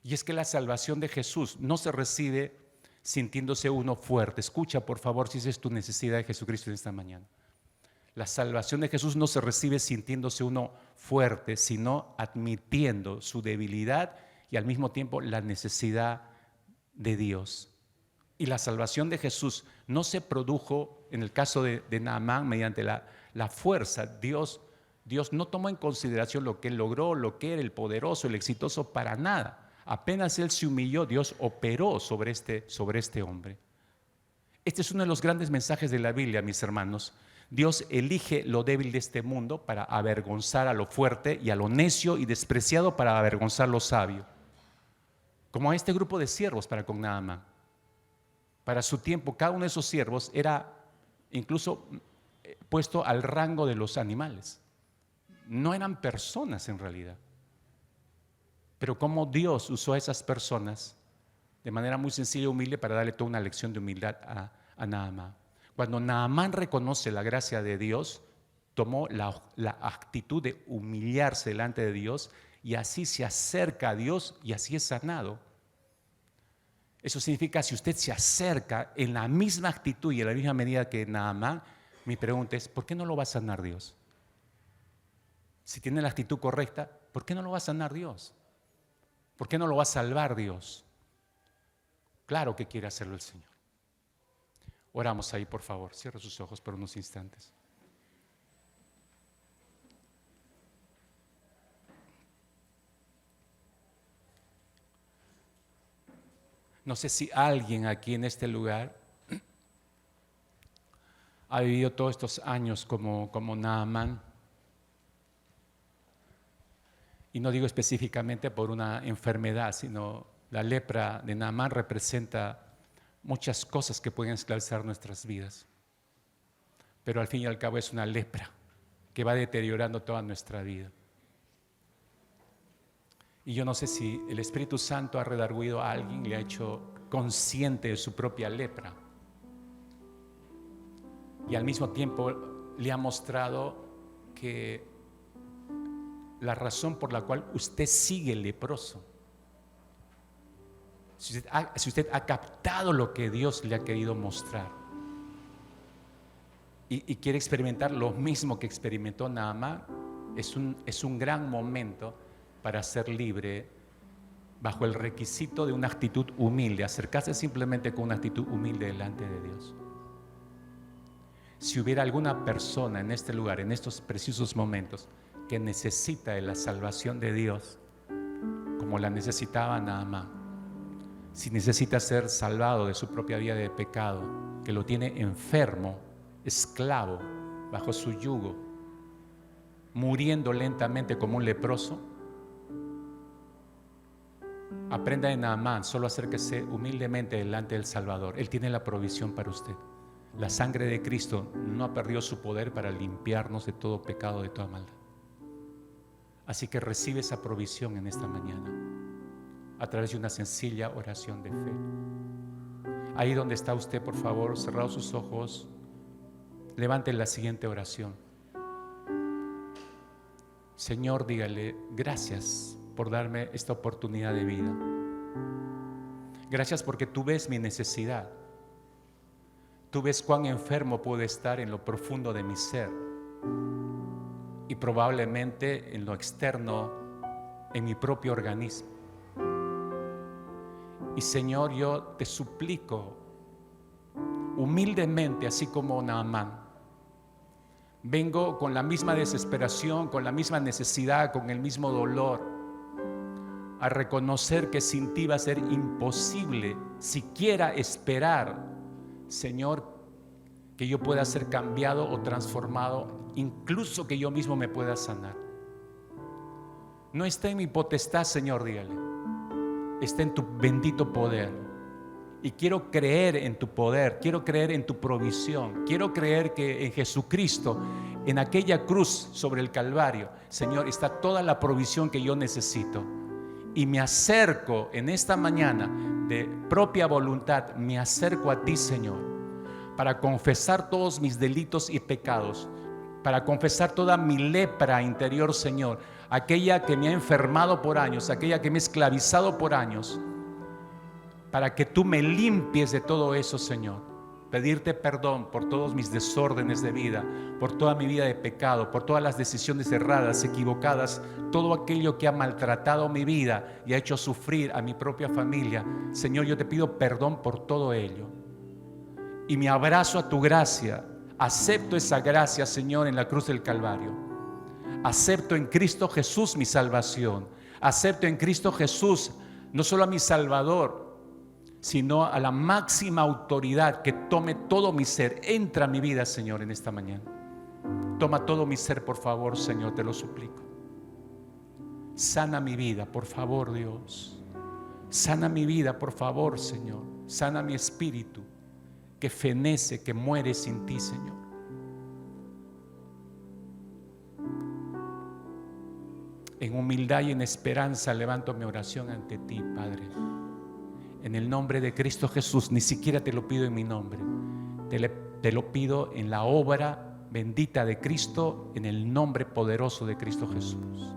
Y es que la salvación de Jesús no se recibe sintiéndose uno fuerte. Escucha, por favor, si esa es tu necesidad de Jesucristo en esta mañana. La salvación de Jesús no se recibe sintiéndose uno fuerte, sino admitiendo su debilidad y al mismo tiempo la necesidad de Dios. Y la salvación de Jesús no se produjo, en el caso de Naamán, mediante la fuerza. Dios no tomó en consideración lo que él logró, lo que era el poderoso, el exitoso, para nada. Apenas él se humilló, Dios operó sobre este hombre. Este es uno de los grandes mensajes de la Biblia, mis hermanos. Dios elige lo débil de este mundo para avergonzar a lo fuerte, y a lo necio y despreciado para avergonzar lo sabio. como este grupo de siervos para con Naamán. Para su tiempo, cada uno de esos siervos era incluso puesto al rango de los animales. No eran personas en realidad. Pero cómo Dios usó a esas personas de manera muy sencilla y humilde para darle toda una lección de humildad a Naamán. Cuando Naamán reconoce la gracia de Dios, tomó la actitud de humillarse delante de Dios y así se acerca a Dios y así es sanado. Eso significa, si usted se acerca en la misma actitud y en la misma medida que Naamán, mi pregunta es, ¿por qué no lo va a sanar Dios? Si tiene la actitud correcta, ¿por qué no lo va a sanar Dios? ¿Por qué no lo va a salvar Dios? Claro que quiere hacerlo el Señor. Oramos ahí, por favor. Cierre sus ojos por unos instantes. No sé si alguien aquí en este lugar ha vivido todos estos años como Naamán. Y no digo específicamente por una enfermedad, sino la lepra de Naamán representa muchas cosas que pueden esclavizar nuestras vidas. Pero al fin y al cabo es una lepra que va deteriorando toda nuestra vida. Y yo no sé si el Espíritu Santo ha redarguido a alguien y le ha hecho consciente de su propia lepra. Y al mismo tiempo le ha mostrado que la razón por la cual usted sigue leproso, si usted ha captado lo que Dios le ha querido mostrar y quiere experimentar lo mismo que experimentó Naamán, es un gran momento para ser libre bajo el requisito de una actitud humilde, acercarse simplemente con una actitud humilde delante de Dios. Si hubiera alguna persona en este lugar, en estos precisos momentos, que necesita de la salvación de Dios, como la necesitaba Naamán, si necesita ser salvado de su propia vida de pecado, que lo tiene enfermo, esclavo, bajo su yugo, muriendo lentamente como un leproso, aprenda de Naamán, solo acérquese humildemente delante del Salvador. Él tiene la provisión para usted. La sangre de Cristo no ha perdido su poder para limpiarnos de todo pecado, de toda maldad. Así que recibe esa provisión en esta mañana a través de una sencilla oración de fe. Ahí donde está usted, por favor, cerrado sus ojos, levante la siguiente oración. Señor, dígale, gracias por darme esta oportunidad de vida. Gracias porque tú ves mi necesidad. Tú ves cuán enfermo puedo estar en lo profundo de mi ser y probablemente en lo externo, en mi propio organismo. Y Señor, yo te suplico humildemente, así como Naamán, vengo con la misma desesperación, con la misma necesidad, con el mismo dolor, a reconocer que sin ti va a ser imposible siquiera esperar, Señor, que yo pueda ser cambiado o transformado, incluso que yo mismo me pueda sanar. No está en mi potestad, Señor, dígale. Está en tu bendito poder. Y quiero creer en tu poder, quiero creer en tu provisión, quiero creer que en Jesucristo, en aquella cruz sobre el Calvario, Señor, está toda la provisión que yo necesito. Y me acerco en esta mañana de propia voluntad, me acerco a ti, Señor, para confesar todos mis delitos y pecados, para confesar toda mi lepra interior, Señor, aquella que me ha enfermado por años, aquella que me ha esclavizado por años, para que tú me limpies de todo eso, Señor. Pedirte perdón por todos mis desórdenes de vida, por toda mi vida de pecado, por todas las decisiones erradas, equivocadas, todo aquello que ha maltratado mi vida y ha hecho sufrir a mi propia familia. Señor, yo te pido perdón por todo ello. Y me abrazo a tu gracia. Acepto esa gracia, Señor, en la cruz del Calvario. Acepto en Cristo Jesús mi salvación. Acepto en Cristo Jesús no solo a mi Salvador, sino a la máxima autoridad que tome todo mi ser. Entra a mi vida, Señor, en esta mañana. Toma todo mi ser, por favor, Señor, te lo suplico. Sana mi vida, por favor, Dios. Sana mi vida, por favor, Señor. Sana mi espíritu, que fenece, que muere sin ti, Señor. En humildad y en esperanza levanto mi oración ante ti, Padre. En el nombre de Cristo Jesús, ni siquiera te lo pido en mi nombre. Te lo pido en la obra bendita de Cristo, en el nombre poderoso de Cristo Jesús.